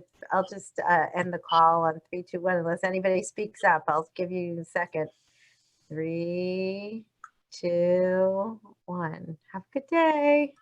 end the call on 3, 2, 1. Unless anybody speaks up, I'll give you a second. 3, 2, 1. Have a good day.